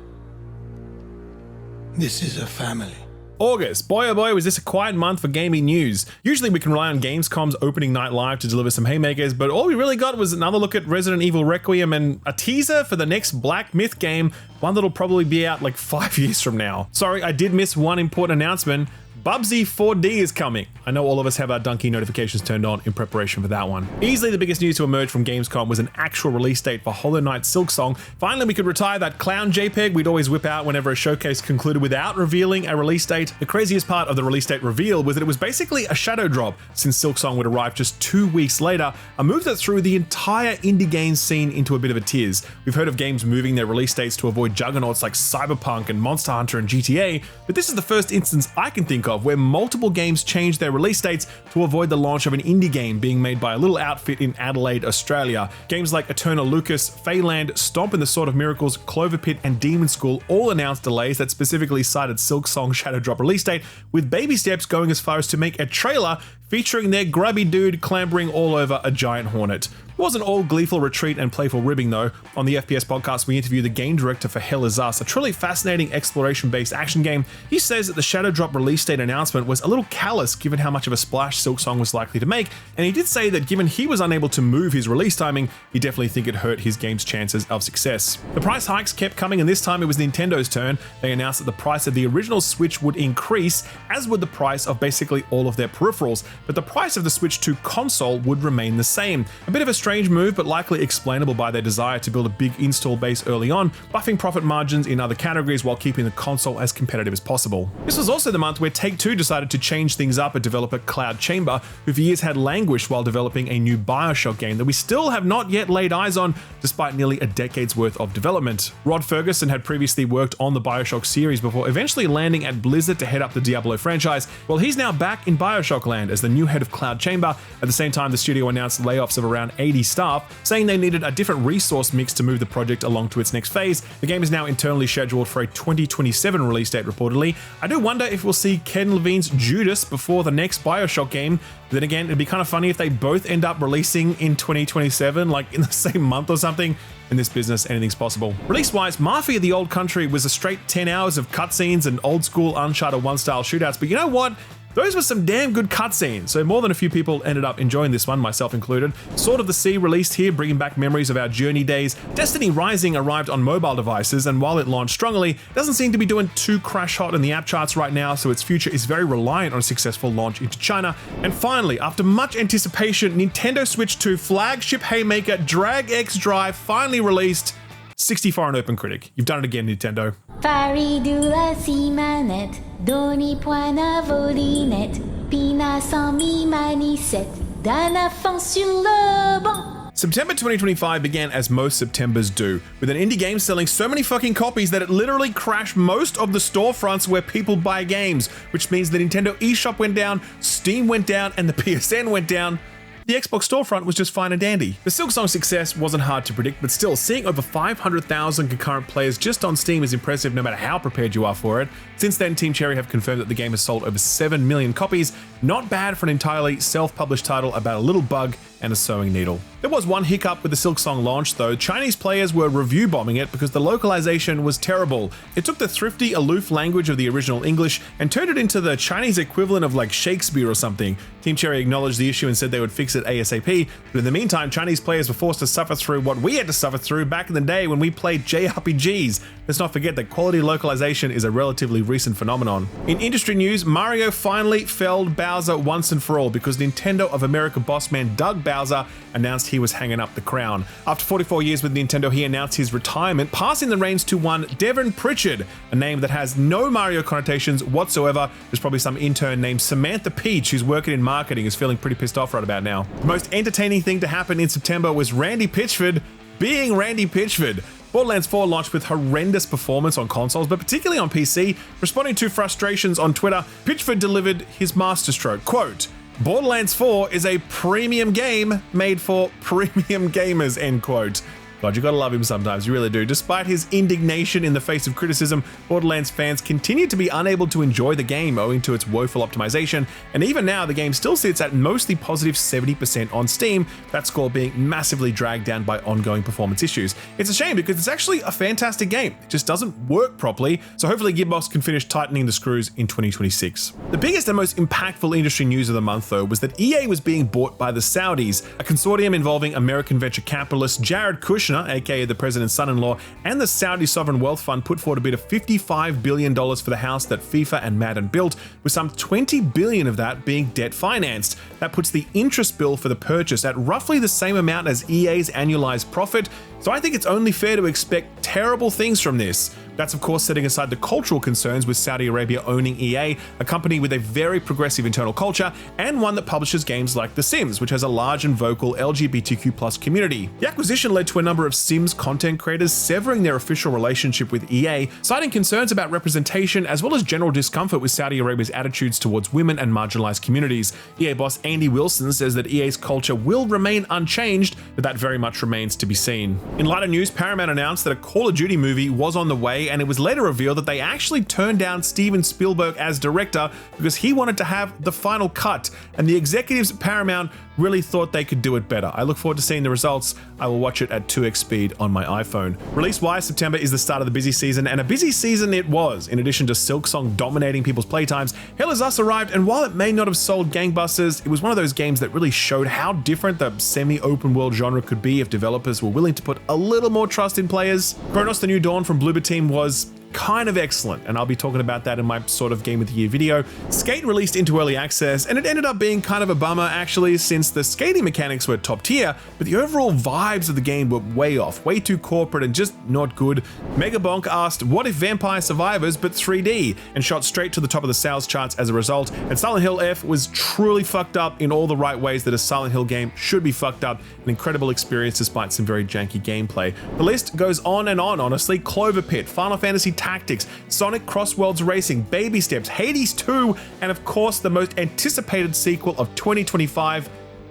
Speaker 3: This is a family.
Speaker 1: August. Boy oh boy, was this a quiet month for gaming news. Usually we can rely on Gamescom's opening night live to deliver some haymakers, but all we really got was another look at Resident Evil Requiem and a teaser for the next Black Myth game, one that'll probably be out like 5 years from now. Sorry, I did miss one important announcement. Bubsy 4D is coming. I know all of us have our Donkey notifications turned on in preparation for that one. Easily the biggest news to emerge from Gamescom was an actual release date for Hollow Knight Silksong. Finally, we could retire that clown JPEG we'd always whip out whenever a showcase concluded without revealing a release date. The craziest part of the release date reveal was that it was basically a shadow drop, since Silksong would arrive just 2 weeks later, a move that threw the entire indie games scene into a bit of a tears. We've heard of games moving their release dates to avoid juggernauts like Cyberpunk and Monster Hunter and GTA, but this is the first instance I can think of where multiple games changed their release dates to avoid the launch of an indie game being made by a little outfit in Adelaide, Australia. Games like Eternal Lucas, Phaland, Stomp and the Sword of Miracles, Clover Pit and Demon School all announced delays that specifically cited Silksong's shadow drop release date, with Baby Steps going as far as to make a trailer featuring their grubby dude clambering all over a giant hornet. It wasn't all gleeful retreat and playful ribbing though. On the FPS podcast, we interviewed the game director for Hell Is Us, a truly fascinating exploration-based action game. He says that the shadow drop release date announcement was a little callous given how much of a splash Silksong was likely to make, and he did say that given he was unable to move his release timing, he definitely think it hurt his game's chances of success. The price hikes kept coming, and this time it was Nintendo's turn. They announced that the price of the original Switch would increase, as would the price of basically all of their peripherals, but the price of the Switch 2 console would remain the same. A bit of a strange move, but likely explainable by their desire to build a big install base early on, buffing profit margins in other categories while keeping the console as competitive as possible. This was also the month where Take-Two decided to change things up at developer Cloud Chamber, who for years had languished while developing a new BioShock game that we still have not yet laid eyes on, despite nearly a decade's worth of development. Rod Ferguson had previously worked on the BioShock series before eventually landing at Blizzard to head up the Diablo franchise. Well, he's now back in BioShock land as the new head of Cloud Chamber. At the same time, the studio announced layoffs of around 80 staff, saying they needed a different resource mix to move the project along to its next phase. The game is now internally scheduled for a 2027 release date reportedly. I do wonder if we'll see Ken Levine's Judas before the next BioShock game. Then again, it'd be kind of funny if they both end up releasing in 2027, like in the same month or something. In this business, anything's possible. Release-wise, Mafia the Old Country was a straight 10 hours of cutscenes and old-school Uncharted 1 style shootouts, but you know what? Those were some damn good cutscenes, so more than a few people ended up enjoying this one, myself included. Sword of the Sea released here, bringing back memories of our Journey days. Destiny Rising arrived on mobile devices, and while it launched strongly, it doesn't seem to be doing too crash hot in the app charts right now, so its future is very reliant on a successful launch into China. And finally, after much anticipation, Nintendo Switch 2 flagship haymaker Drag X Drive finally released. 64 on OpenCritic. You've done it again, Nintendo.
Speaker 2: Faridula si manette, doni poina volinette, pina sans mi manisette, d'un enfant sur le banc.
Speaker 1: September 2025 began as most Septembers do, with an indie game selling so many fucking copies that it literally crashed most of the storefronts where people buy games, which means the Nintendo eShop went down, Steam went down, and the PSN went down. the Xbox storefront was just fine and dandy. The Silksong success wasn't hard to predict, but still, seeing over 500,000 concurrent players just on Steam is impressive no matter how prepared you are for it. Since then, Team Cherry have confirmed that the game has sold over 7 million copies. Not bad for an entirely self-published title about a little bug and a sewing needle. There was one hiccup with the Silksong launch though. Chinese players were review bombing it because the localization was terrible. It took the thrifty, aloof language of the original English and turned it into the Chinese equivalent of like Shakespeare or something. Team Cherry acknowledged the issue and said they would fix it ASAP, but in the meantime, Chinese players were forced to suffer through what we had to suffer through back in the day when we played JRPGs. Let's not forget that quality localization is a relatively recent phenomenon. In industry news, Mario finally felled Bowser once and for all because Nintendo of America boss man Doug Bowser announced he was hanging up the crown. After 44 years with Nintendo, he announced his retirement, passing the reins to one Devon Pritchard, a name that has no Mario connotations whatsoever. There's probably some intern named Samantha Peach who's working in marketing is feeling pretty pissed off right about now. The most entertaining thing to happen in September was Randy Pitchford being Randy Pitchford. Borderlands 4 launched with horrendous performance on consoles, but particularly on PC. Responding to frustrations on Twitter, Pitchford delivered his masterstroke, quote, "Borderlands 4 is a premium game made for premium gamers," end quote. God, you gotta love him sometimes, you really do. Despite his indignation in the face of criticism, Borderlands fans continue to be unable to enjoy the game owing to its woeful optimization, and even now the game still sits at mostly positive 70% on Steam, that score being massively dragged down by ongoing performance issues. It's a shame because it's actually a fantastic game, it just doesn't work properly, so hopefully Gearbox can finish tightening the screws in 2026. The biggest and most impactful industry news of the month though was that EA was being bought by the Saudis, a consortium involving American venture capitalist Jared Kushner, aka the president's son-in-law, and the Saudi Sovereign Wealth Fund put forward a bid of $55 billion for the house that FIFA and Madden built, with some $20 billion of that being debt financed. That puts the interest bill for the purchase at roughly the same amount as EA's annualized profit, so I think it's only fair to expect terrible things from this. That's of course setting aside the cultural concerns with Saudi Arabia owning EA, a company with a very progressive internal culture and one that publishes games like The Sims, which has a large and vocal LGBTQ+ community. The acquisition led to a number of Sims content creators severing their official relationship with EA, citing concerns about representation as well as general discomfort with Saudi Arabia's attitudes towards women and marginalized communities. EA boss Andy Wilson says that EA's culture will remain unchanged, but that very much remains to be seen. In lighter news, Paramount announced that a Call of Duty movie was on the way, and it was later revealed that they actually turned down Steven Spielberg as director because he wanted to have the final cut, and the executives at Paramount really thought they could do it better. I look forward to seeing the results. I will watch it at 2x speed on my iPhone. Release-wise, September is the start of the busy season, and a busy season it was. In addition to Silksong dominating people's playtimes, Hell Is Us arrived, and while it may not have sold gangbusters, it was one of those games that really showed how different the semi-open world genre could be if developers were willing to put a little more trust in players. Chronos: The New Dawn from Bloober Team was kind of excellent, and I'll be talking about that in my sort of Game of the Year video. Skate released into early access, and it ended up being kind of a bummer actually, since the skating mechanics were top tier, but the overall vibes of the game were way off, way too corporate and just not good. Megabonk asked, what if Vampire Survivors but 3D, and shot straight to the top of the sales charts as a result, and Silent Hill F was truly fucked up in all the right ways that a Silent Hill game should be fucked up, an incredible experience despite some very janky gameplay. The list goes on and on, honestly. Clover Pit, Final Fantasy Tactics, Sonic Crossworlds Racing, Baby Steps, Hades 2, and of course the most anticipated sequel of 2025,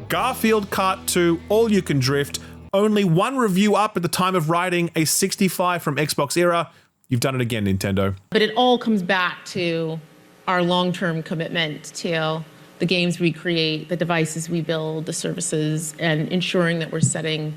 Speaker 1: Garfield Kart 2 All You Can Drift. Only one review up at the time of writing, a 65 from Xbox era. You've done it again, Nintendo.
Speaker 4: But it all comes back to our long-term commitment to the games we create, the devices we build, the services, and ensuring that we're setting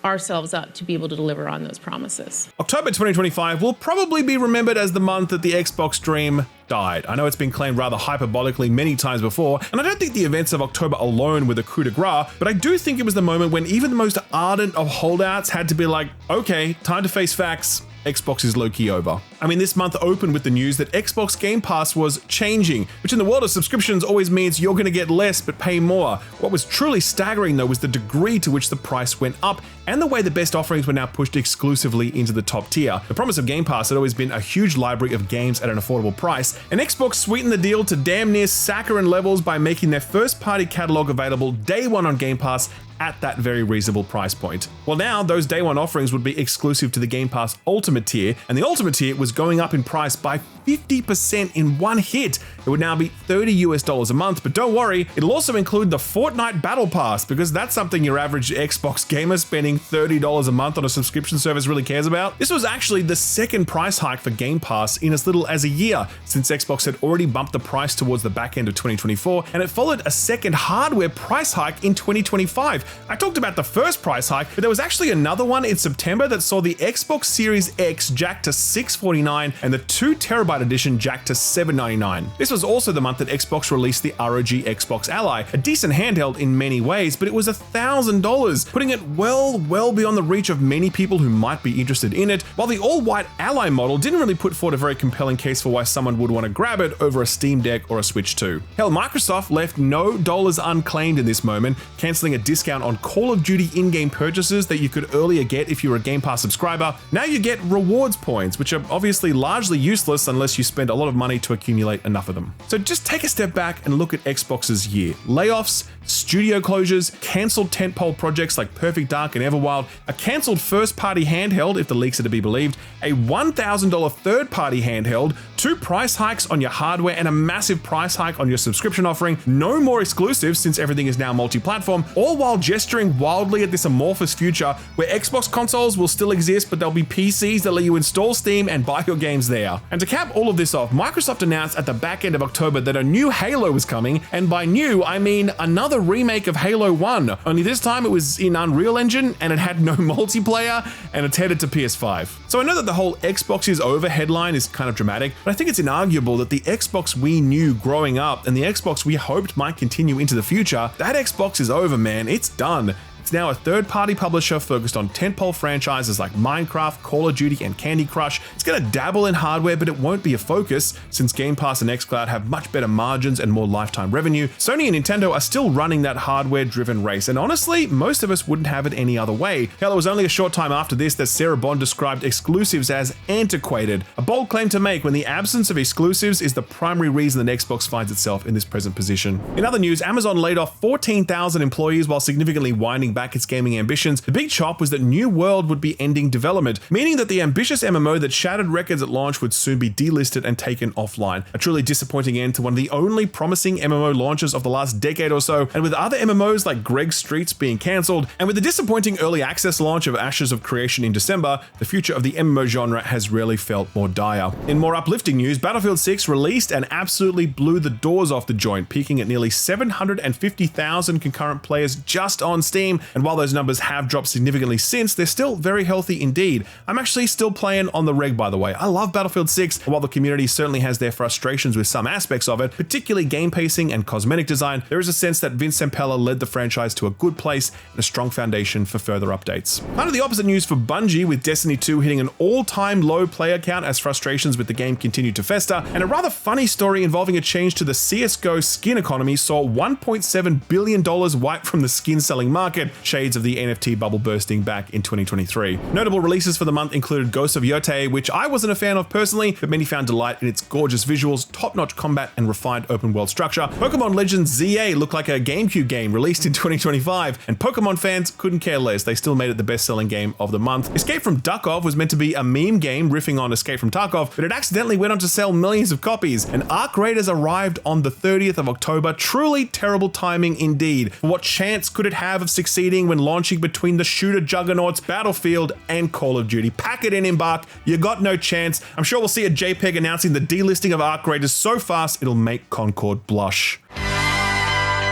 Speaker 4: ourselves up to be able to deliver on those promises.
Speaker 1: October 2025 will probably be remembered as the month that the Xbox dream died. I know it's been claimed rather hyperbolically many times before, and I don't think the events of October alone were the coup de grace, but I do think it was the moment when even the most ardent of holdouts had to be like, okay, time to face facts. Xbox is low-key over. I mean, this month opened with the news that Xbox Game Pass was changing, which in the world of subscriptions always means you're going to get less but pay more. What was truly staggering though was the degree to which the price went up and the way the best offerings were now pushed exclusively into the top tier. The promise of Game Pass had always been a huge library of games at an affordable price, and Xbox sweetened the deal to damn near saccharine levels by making their first-party catalog available day one on Game Pass at that very reasonable price point. Well, now those day one offerings would be exclusive to the Game Pass Ultimate tier, and the Ultimate tier was going up in price by 50% in one hit. It would now be $30 a month, but don't worry, it'll also include the Fortnite Battle Pass, because that's something your average Xbox gamer spending $30 a month on a subscription service really cares about. This was actually the second price hike for Game Pass in as little as a year, since Xbox had already bumped the price towards the back end of 2024, and it followed a second hardware price hike in 2025. I talked about the first price hike, but there was actually another one in September that saw the Xbox Series X jacked to $649 and the 2TB edition jacked to $799. This was also the month that Xbox released the ROG Xbox Ally, a decent handheld in many ways, but it was $1,000, putting it well beyond the reach of many people who might be interested in it, while the all-white Ally model didn't really put forward a very compelling case for why someone would want to grab it over a Steam Deck or a Switch 2. Hell, Microsoft left no dollars unclaimed in this moment, cancelling a discount on Call of Duty in-game purchases that you could earlier get if you were a Game Pass subscriber. Now you get rewards points, which are obviously largely useless unless you spend a lot of money to accumulate enough of them. So just take a step back and look at Xbox's year. Layoffs, studio closures, cancelled tentpole projects like Perfect Dark and Everwild, a cancelled first-party handheld, if the leaks are to be believed, a $1,000 third-party handheld, 2 price hikes on your hardware, and a massive price hike on your subscription offering, no more exclusives since everything is now multi-platform, all while gesturing wildly at this amorphous future where Xbox consoles will still exist, but there'll be PCs that let you install Steam and buy your games there. And to cap all of this off, Microsoft announced at the back end of October that a new Halo was coming, and by new, I mean another remake of Halo 1, only this time it was in Unreal Engine and it had no multiplayer, and it's headed to PS5. So I know that the whole Xbox is over headline is kind of dramatic, but I think it's inarguable that the Xbox we knew growing up and the Xbox we hoped might continue into the future, that Xbox is over, man. It's done. It's now a third-party publisher focused on tentpole franchises like Minecraft, Call of Duty, and Candy Crush. It's going to dabble in hardware, but it won't be a focus, since Game Pass and xCloud have much better margins and more lifetime revenue. Sony and Nintendo are still running that hardware-driven race, and honestly, most of us wouldn't have it any other way. Hell, it was only a short time after this that Sarah Bond described exclusives as antiquated, a bold claim to make when the absence of exclusives is the primary reason that Xbox finds itself in this present position. In other news, Amazon laid off 14,000 employees while significantly winding back its gaming ambitions. The big chop was that New World would be ending development, meaning that the ambitious MMO that shattered records at launch would soon be delisted and taken offline. A truly disappointing end to one of the only promising MMO launches of the last decade or so, and with other MMOs like Greg's Streets being cancelled, and with the disappointing early access launch of Ashes of Creation in December, the future of the MMO genre has rarely felt more dire. In more uplifting news, Battlefield 6 released and absolutely blew the doors off the joint, peaking at nearly 750,000 concurrent players just on Steam, and while those numbers have dropped significantly since, they're still very healthy indeed. I'm actually still playing on the reg, by the way. I love Battlefield 6, and while the community certainly has their frustrations with some aspects of it, particularly game pacing and cosmetic design, there is a sense that Vince Zampella led the franchise to a good place and a strong foundation for further updates. Kind of the opposite news for Bungie, with Destiny 2 hitting an all-time low player count as frustrations with the game continued to fester, and a rather funny story involving a change to the CSGO skin economy saw $1.7 billion wiped from the skin selling market, shades of the NFT bubble bursting back in 2023. Notable releases for the month included Ghost of Yotei, which I wasn't a fan of personally, but many found delight in its gorgeous visuals, top-notch combat, and refined open-world structure. Pokemon Legends ZA looked like a GameCube game released in 2025, and Pokemon fans couldn't care less. They still made it the best-selling game of the month. Escape from Tarkov was meant to be a meme game riffing on Escape from Tarkov, but it accidentally went on to sell millions of copies, and Arc Raiders arrived on the 30th of October. Truly terrible timing indeed. What chance could it have of succeeding when launching between the shooter juggernauts Battlefield and Call of Duty? Pack it in, Embark. You got no chance. I'm sure we'll see a JPEG announcing the delisting of Arc Raiders so fast it'll make Concord blush.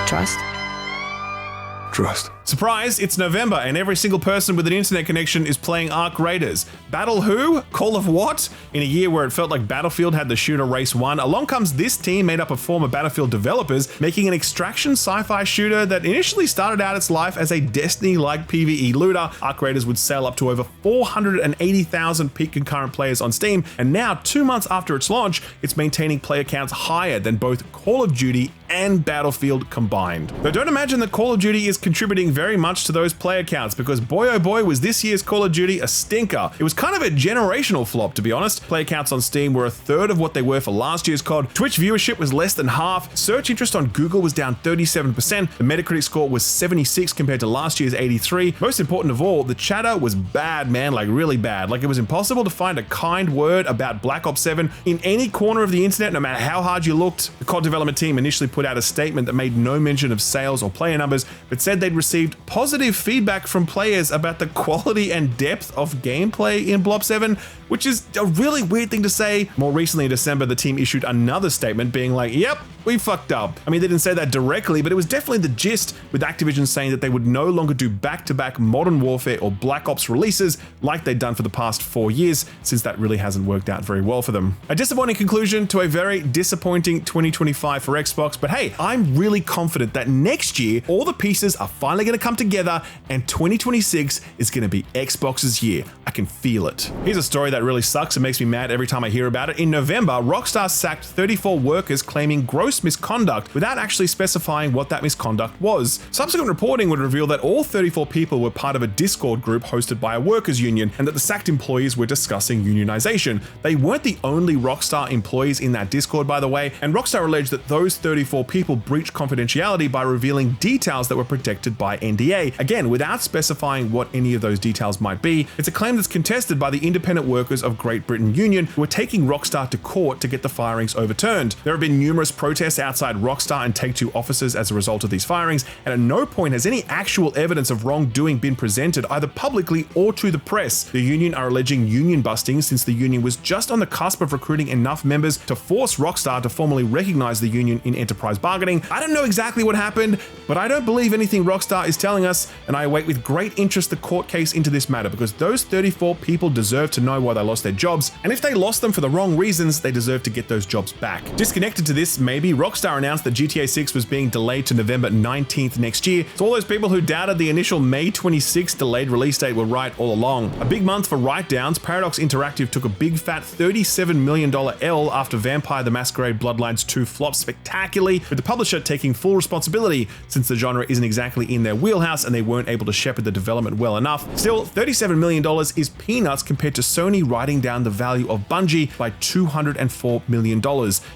Speaker 5: Trust.
Speaker 3: Trust.
Speaker 1: Surprise, it's November and every single person with an internet connection is playing Arc Raiders. Battle who? Call of what? In a year where it felt like Battlefield had the shooter race won, along comes this team made up of former Battlefield developers making an extraction sci-fi shooter that initially started out its life as a Destiny-like PvE looter. Arc Raiders would sail up to over 480,000 peak concurrent players on Steam, and now 2 months after its launch, it's maintaining player counts higher than both Call of Duty and Battlefield combined. Though don't imagine that Call of Duty is contributing very very much to those player counts, because boy oh boy was this year's Call of Duty a stinker. It was kind of a generational flop, to be honest. Player counts on Steam were a third of what they were for last year's COD. Twitch viewership was less than half. Search interest on Google was down 37%. The Metacritic score was 76 compared to last year's 83. Most important of all, the chatter was bad, man, like really bad. Like it was impossible to find a kind word about Black Ops 7 in any corner of the internet, no matter how hard you looked. The COD development team initially put out a statement that made no mention of sales or player numbers, but said they'd received positive feedback from players about the quality and depth of gameplay in Blob 7, which is a really weird thing to say. More recently in December, the team issued another statement being like, yep, we fucked up. I mean, they didn't say that directly, but it was definitely the gist, with Activision saying that they would no longer do back-to-back Modern Warfare or Black Ops releases like they'd done for the past 4 years, since that really hasn't worked out very well for them. A disappointing conclusion to a very disappointing 2025 for Xbox, but hey, I'm really confident that next year, all the pieces are finally going to come together and 2026 is going to be Xbox's year. I can feel it. Here's a story that really sucks and makes me mad every time I hear about it. In November, Rockstar sacked 34 workers claiming gross misconduct without actually specifying what that misconduct was. Subsequent reporting would reveal that all 34 people were part of a Discord group hosted by a workers union, and that the sacked employees were discussing unionization. They weren't the only Rockstar employees in that Discord, by the way, and Rockstar alleged that those 34 people breached confidentiality by revealing details that were protected by NDA, again without specifying what any of those details might be. It's a claim that's contested by the Independent Workers of Great Britain Union, who are taking Rockstar to court to get the firings overturned. There have been numerous protests outside Rockstar and Take-Two offices as a result of these firings, and at no point has any actual evidence of wrongdoing been presented either publicly or to the press. The union are alleging union busting, since the union was just on the cusp of recruiting enough members to force Rockstar to formally recognize the union in enterprise bargaining. I don't know exactly what happened, but I don't believe anything Rockstar is telling us, and I await with great interest the court case into this matter, because those 34 people deserve to know why they lost their jobs, and if they lost them for the wrong reasons, they deserve to get those jobs back. Disconnected to this, maybe, Rockstar announced that GTA 6 was being delayed to November 19th next year, so all those people who doubted the initial May 26th delayed release date were right all along. A big month for write-downs. Paradox Interactive took a big fat $37 million L after Vampire the Masquerade Bloodlines 2 flopped spectacularly, with the publisher taking full responsibility, since the genre isn't exactly in their wheelhouse and they weren't able to shepherd the development well enough. Still, $37 million is peanuts compared to Sony writing down the value of Bungie by $204 million.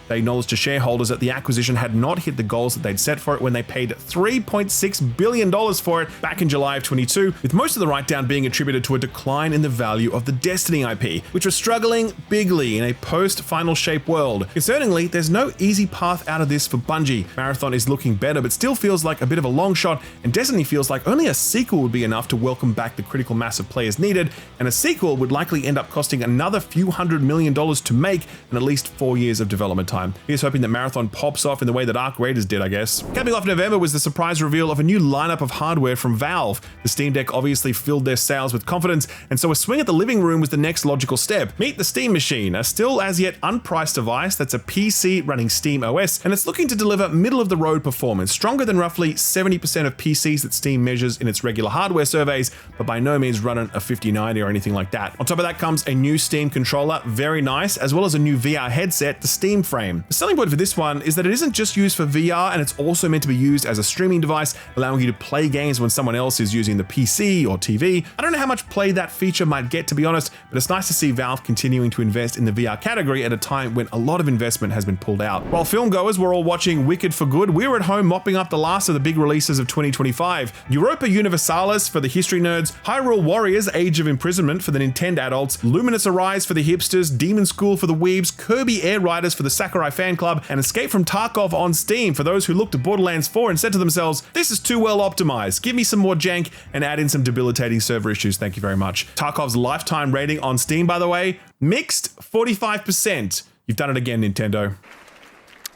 Speaker 1: They acknowledged to shareholders that the acquisition had not hit the goals that they'd set for it when they paid $3.6 billion for it back in July of 22, with most of the write-down being attributed to a decline in the value of the Destiny IP, which was struggling bigly in a post-Final Shape world. Concerningly, there's no easy path out of this for Bungie. Marathon is looking better, but still feels like a bit of a long shot, and Destiny feels like only a sequel would be enough to welcome back the critical mass of players needed, and a sequel would likely end up costing another few $100 million to make and at least 4 years of development time. Here's hoping that Marathon pops off in the way that Arc Raiders did, I guess. Capping off November was the surprise reveal of a new lineup of hardware from Valve. The Steam Deck obviously filled their sales with confidence, and so a swing at the living room was the next logical step. Meet the Steam Machine, a still as yet unpriced device that's a PC running Steam OS, and it's looking to deliver middle-of-the-road performance, stronger than roughly 70% of PCs that Steam measures in its regular hardware surveys, but by no means running a 5090 or anything like that. On top of that comes a new Steam controller, very nice, as well as a new VR headset, the Steam Frame. The selling point for this one is that it isn't just used for VR, and it's also meant to be used as a streaming device, allowing you to play games when someone else is using the PC or TV. I don't know how much play that feature might get, to be honest, but it's nice to see Valve continuing to invest in the VR category at a time when a lot of investment has been pulled out. While filmgoers were all watching Wicked for good, we were at home mopping up the last of the big releases of 2025. Europa Universalis for the history nerds, Hyrule Warriors Age of Imprisonment for the Nintendo adults, Luminous Arise for the hipsters, Demon School for the weebs, Kirby Air Riders for the Sakurai fan club, and Escape from Tarkov on Steam for those who looked at Borderlands 4 and said to themselves, this is too well optimized, give me some more jank and add in some debilitating server issues, thank you very much. Tarkov's lifetime rating on Steam, by the way, mixed 45%. You've done it again, Nintendo.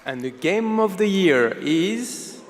Speaker 6: And the game of the year is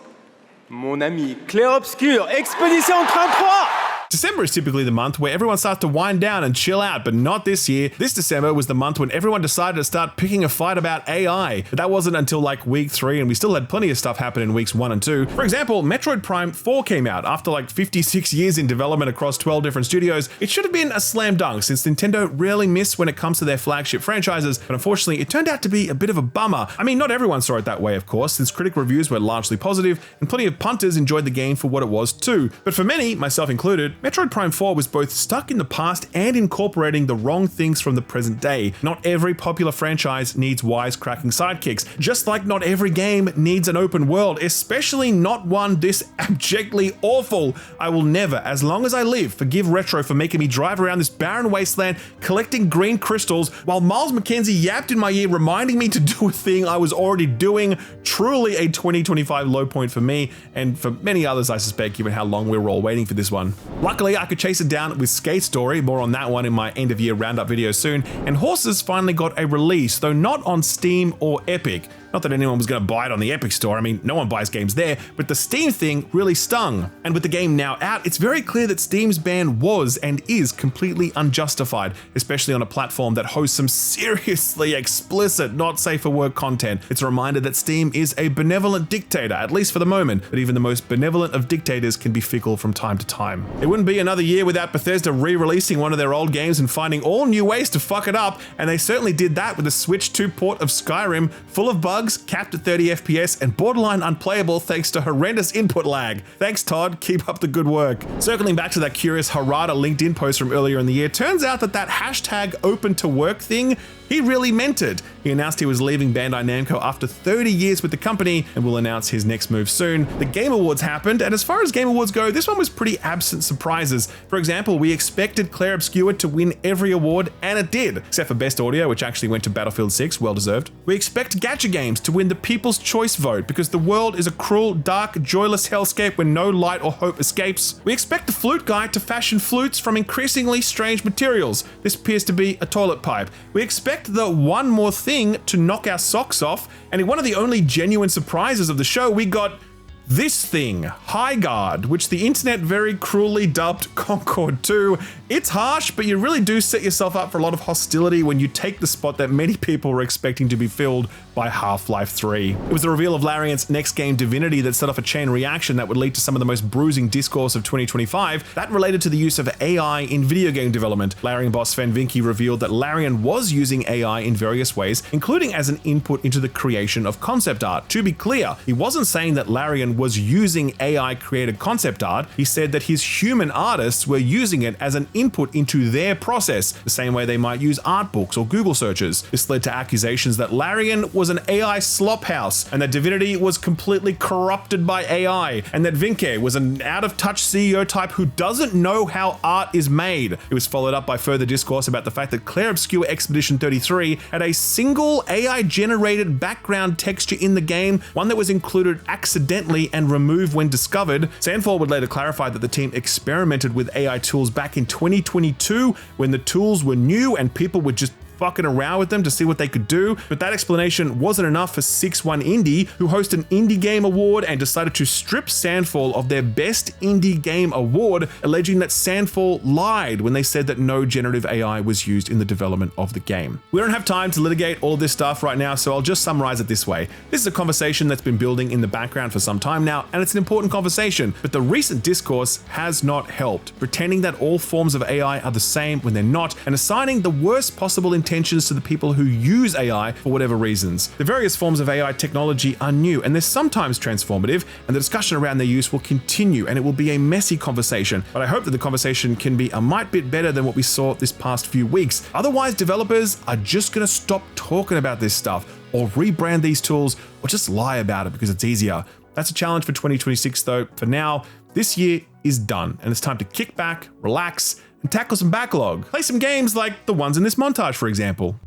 Speaker 6: mon ami Clair Obscur, Expedition 33.
Speaker 1: December is typically the month where everyone starts to wind down and chill out, but not this year. This December was the month when everyone decided to start picking a fight about AI. But that wasn't until like week 3, and we still had plenty of stuff happen in weeks 1 and 2. For example, Metroid Prime 4 came out after like 56 years in development across 12 different studios. It should have been a slam dunk since Nintendo rarely miss when it comes to their flagship franchises, but unfortunately it turned out to be a bit of a bummer. I mean, not everyone saw it that way, of course, since critic reviews were largely positive, and plenty of punters enjoyed the game for what it was too. But for many, myself included, Metroid Prime 4 was both stuck in the past and incorporating the wrong things from the present day. Not every popular franchise needs wisecracking sidekicks, just like not every game needs an open world, especially not one this abjectly awful. I will never, as long as I live, forgive Retro for making me drive around this barren wasteland collecting green crystals while Miles McKenzie yapped in my ear reminding me to do a thing I was already doing. Truly a 2025 low point for me, and for many others I suspect, given how long we were all waiting for this one. Luckily, I could chase it down with Skate Story, more on that one in my end of year roundup video soon, and Horses finally got a release, though not on Steam or Epic. Not that anyone was going to buy it on the Epic Store, I mean, no one buys games there, but the Steam thing really stung. And with the game now out, it's very clear that Steam's ban was and is completely unjustified, especially on a platform that hosts some seriously explicit, not safe for work content. It's a reminder that Steam is a benevolent dictator, at least for the moment, but even the most benevolent of dictators can be fickle from time to time. It wouldn't be another year without Bethesda re-releasing one of their old games and finding all new ways to fuck it up, and they certainly did that with the Switch 2 port of Skyrim, full of bugs, capped at 30 FPS, and borderline unplayable thanks to horrendous input lag. Thanks, Todd. Keep up the good work. Circling back to that curious Harada LinkedIn post from earlier in the year, turns out that hashtag open to work thing, he really meant it. He announced he was leaving Bandai Namco after 30 years with the company and will announce his next move soon. The Game Awards happened, and as far as Game Awards go, this one was pretty absent surprises. For example, we expected Claire Obscure to win every award, and it did, except for Best Audio, which actually went to Battlefield 6, well deserved. We expect Gacha Games to win the People's Choice vote because the world is a cruel, dark, joyless hellscape where no light or hope escapes. We expect the Flute Guy to fashion flutes from increasingly strange materials. This appears to be a toilet pipe. We expect the One More Thing to knock our socks off, and in one of the only genuine surprises of the show, we got this thing, High Guard, which the internet very cruelly dubbed Concord 2. It's harsh, but you really do set yourself up for a lot of hostility when you take the spot that many people were expecting to be filled by Half-Life 3. It was the reveal of Larian's next game, Divinity, that set off a chain reaction that would lead to some of the most bruising discourse of 2025. That related to the use of AI in video game development. Larian boss Sven Vincke revealed that Larian was using AI in various ways, including as an input into the creation of concept art. To be clear, he wasn't saying that Larian was using AI created concept art. He said that his human artists were using it as an input into their process, the same way they might use art books or Google searches. This led to accusations that Larian was an AI slophouse, and that Divinity was completely corrupted by AI, and that Vincke was an out-of-touch CEO type who doesn't know how art is made. It was followed up by further discourse about the fact that Claire Obscure Expedition 33 had a single AI-generated background texture in the game, one that was included accidentally and removed when discovered. Sandfall would later clarify that the team experimented with AI tools back in 2022 when the tools were new and people were just fucking around with them to see what they could do, but that explanation wasn't enough for 6-1 Indie, who host an Indie Game Award and decided to strip Sandfall of their Best Indie Game Award, alleging that Sandfall lied when they said that no generative AI was used in the development of the game. We don't have time to litigate all this stuff right now, so I'll just summarize it this way. This is a conversation that's been building in the background for some time now, and it's an important conversation, but the recent discourse has not helped, pretending that all forms of AI are the same when they're not, and assigning the worst possible intentions to the people who use AI for whatever reasons. The various forms of AI technology are new, and they're sometimes transformative, and the discussion around their use will continue, and it will be a messy conversation, but I hope that the conversation can be a mite bit better than what we saw this past few weeks. Otherwise, developers are just going to stop talking about this stuff, or rebrand these tools, or just lie about it because it's easier. That's a challenge for 2026 though. For now, this year is done, and it's time to kick back, relax, and tackle some backlog. Play some games like the ones in this montage, for example.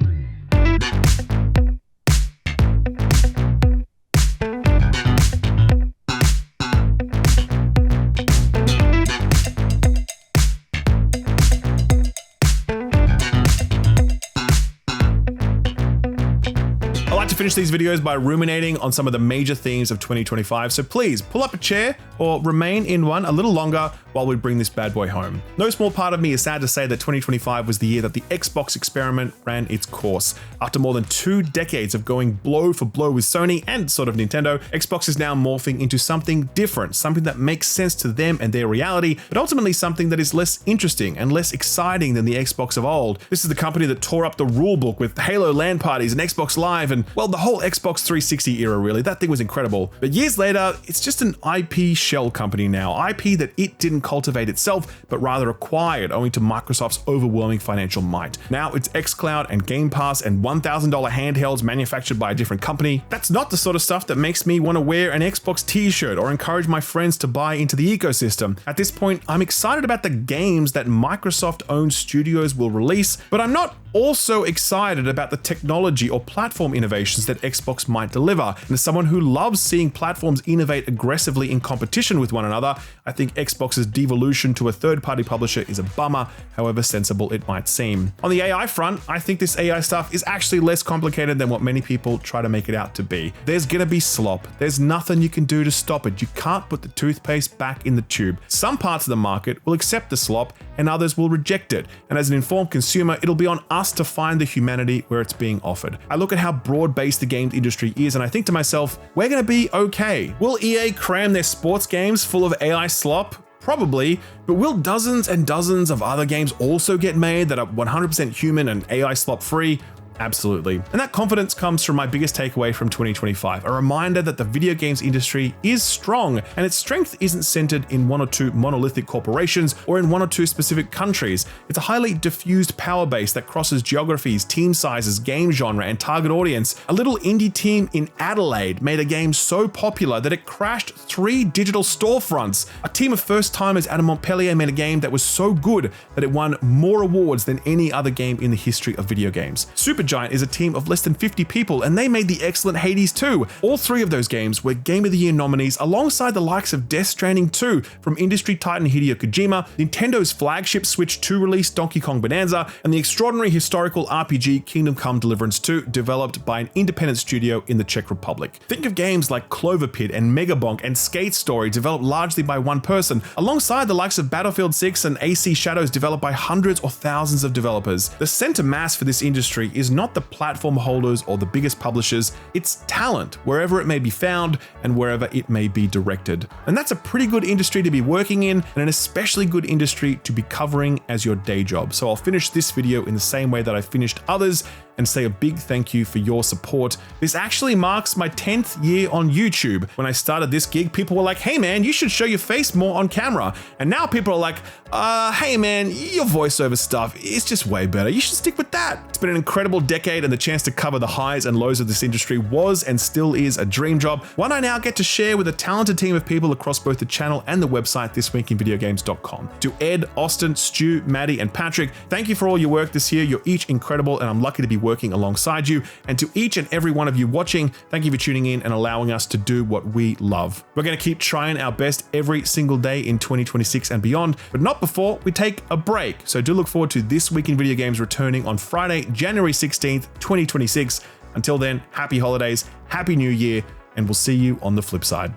Speaker 1: like to finish these videos by ruminating on some of the major themes of 2025, so please pull up a chair or remain in one a little longer while we bring this bad boy home. No small part of me is sad to say that 2025 was the year that the Xbox experiment ran its course. After more than 2 decades of going blow for blow with Sony and sort of Nintendo, Xbox is now morphing into something different, something that makes sense to them and their reality, but ultimately something that is less interesting and less exciting than the Xbox of old. This is the company that tore up the rulebook with Halo LAN parties and Xbox Live and, well, the whole Xbox 360 era really. That thing was incredible. But years later, it's just an IP shell company now, IP that it didn't cultivate itself, but rather acquired owing to Microsoft's overwhelming financial might. Now it's xCloud and Game Pass and $1,000 handhelds manufactured by a different company. That's not the sort of stuff that makes me want to wear an Xbox t-shirt or encourage my friends to buy into the ecosystem. At this point, I'm excited about the games that Microsoft-owned studios will release, but I'm not also excited about the technology or platform innovations that Xbox might deliver. And as someone who loves seeing platforms innovate aggressively in competition with one another, I think Xbox's devolution to a third-party publisher is a bummer, however sensible it might seem. On the AI front, I think this AI stuff is actually less complicated than what many people try to make it out to be. There's gonna be slop. There's nothing you can do to stop it. You can't put the toothpaste back in the tube. Some parts of the market will accept the slop and others will reject it. And as an informed consumer, it'll be on us to find the humanity where it's being offered. I look at how broad-based the games industry is and I think to myself, we're gonna be okay. Will EA cram their sports games full of AI slop? Probably, but will dozens and dozens of other games also get made that are 100% human and AI slop free? Absolutely. And that confidence comes from my biggest takeaway from 2025, a reminder that the video games industry is strong and its strength isn't centered in 1 or 2 monolithic corporations or in 1 or 2 specific countries. It's a highly diffused power base that crosses geographies, team sizes, game genre, and target audience. A little indie team in Adelaide made a game so popular that it crashed 3 digital storefronts. A team of first-timers out of Montpellier made a game that was so good that it won more awards than any other game in the history of video games. Supergiant is a team of less than 50 people, and they made the excellent Hades 2. All 3 of those games were Game of the Year nominees alongside the likes of Death Stranding 2 from industry titan Hideo Kojima, Nintendo's flagship Switch 2 release Donkey Kong Bonanza, and the extraordinary historical RPG Kingdom Come Deliverance 2 developed by an independent studio in the Czech Republic. Think of games like Clover Pit and Megabonk and Skate Story developed largely by one person, alongside the likes of Battlefield 6 and AC Shadows developed by hundreds or thousands of developers. The center mass for this industry is not the platform holders or the biggest publishers, it's talent, wherever it may be found and wherever it may be directed. And that's a pretty good industry to be working in and an especially good industry to be covering as your day job. So I'll finish this video in the same way that I finished others and say a big thank you for your support. This actually marks my 10th year on YouTube. When I started this gig, people were like, hey man, you should show your face more on camera. And now people are like, hey man, your voiceover stuff is just way better. You should stick with that. It's been an incredible decade and the chance to cover the highs and lows of this industry was and still is a dream job, one I now get to share with a talented team of people across both the channel and the website thisweekinvideogames.com. To Ed, Austin, Stu, Maddie, and Patrick, thank you for all your work this year. You're each incredible and I'm lucky to be working alongside you. And to each and every one of you watching, thank you for tuning in and allowing us to do what we love. We're going to keep trying our best every single day in 2026 and beyond, but not before we take a break. So do look forward to This Week in Video Games returning on Friday, January 16th, 2026. Until then, happy holidays, happy new year, and we'll see you on the flip side.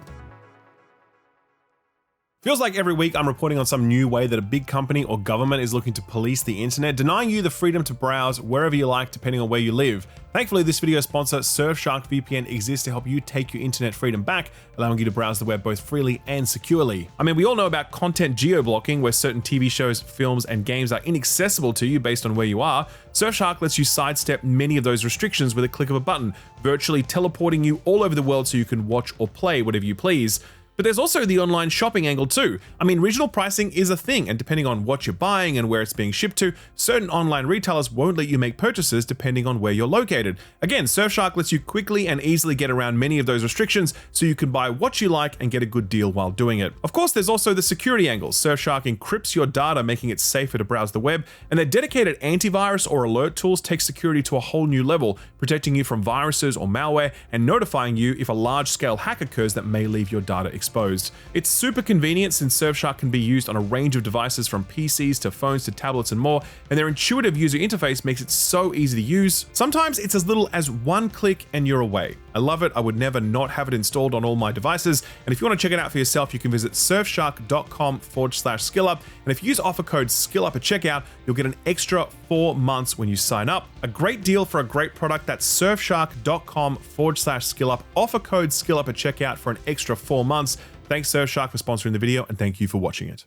Speaker 1: Feels like every week I'm reporting on some new way that a big company or government is looking to police the internet, denying you the freedom to browse wherever you like depending on where you live. Thankfully, this video sponsor, Surfshark VPN, exists to help you take your internet freedom back, allowing you to browse the web both freely and securely. I mean, we all know about content geo-blocking, where certain TV shows, films, and games are inaccessible to you based on where you are. Surfshark lets you sidestep many of those restrictions with a click of a button, virtually teleporting you all over the world so you can watch or play whatever you please. But there's also the online shopping angle too. I mean, regional pricing is a thing, and depending on what you're buying and where it's being shipped to, certain online retailers won't let you make purchases depending on where you're located. Again, Surfshark lets you quickly and easily get around many of those restrictions so you can buy what you like and get a good deal while doing it. Of course, there's also the security angle. Surfshark encrypts your data, making it safer to browse the web, and their dedicated antivirus or alert tools take security to a whole new level, protecting you from viruses or malware and notifying you if a large-scale hack occurs that may leave your data exposed. exposed. It's super convenient since Surfshark can be used on a range of devices from PCs to phones to tablets and more, and their intuitive user interface makes it so easy to use. Sometimes it's as little as one click and you're away. I love it. I would never not have it installed on all my devices. And if you want to check it out for yourself, you can visit surfshark.com/skillup. And if you use offer code SKILLUP at checkout, you'll get an extra 4 months when you sign up. A great deal for a great product. That's surfshark.com/skillup. Offer code SKILLUP at checkout for an extra 4 months. Thanks Surfshark for sponsoring the video, and thank you for watching it.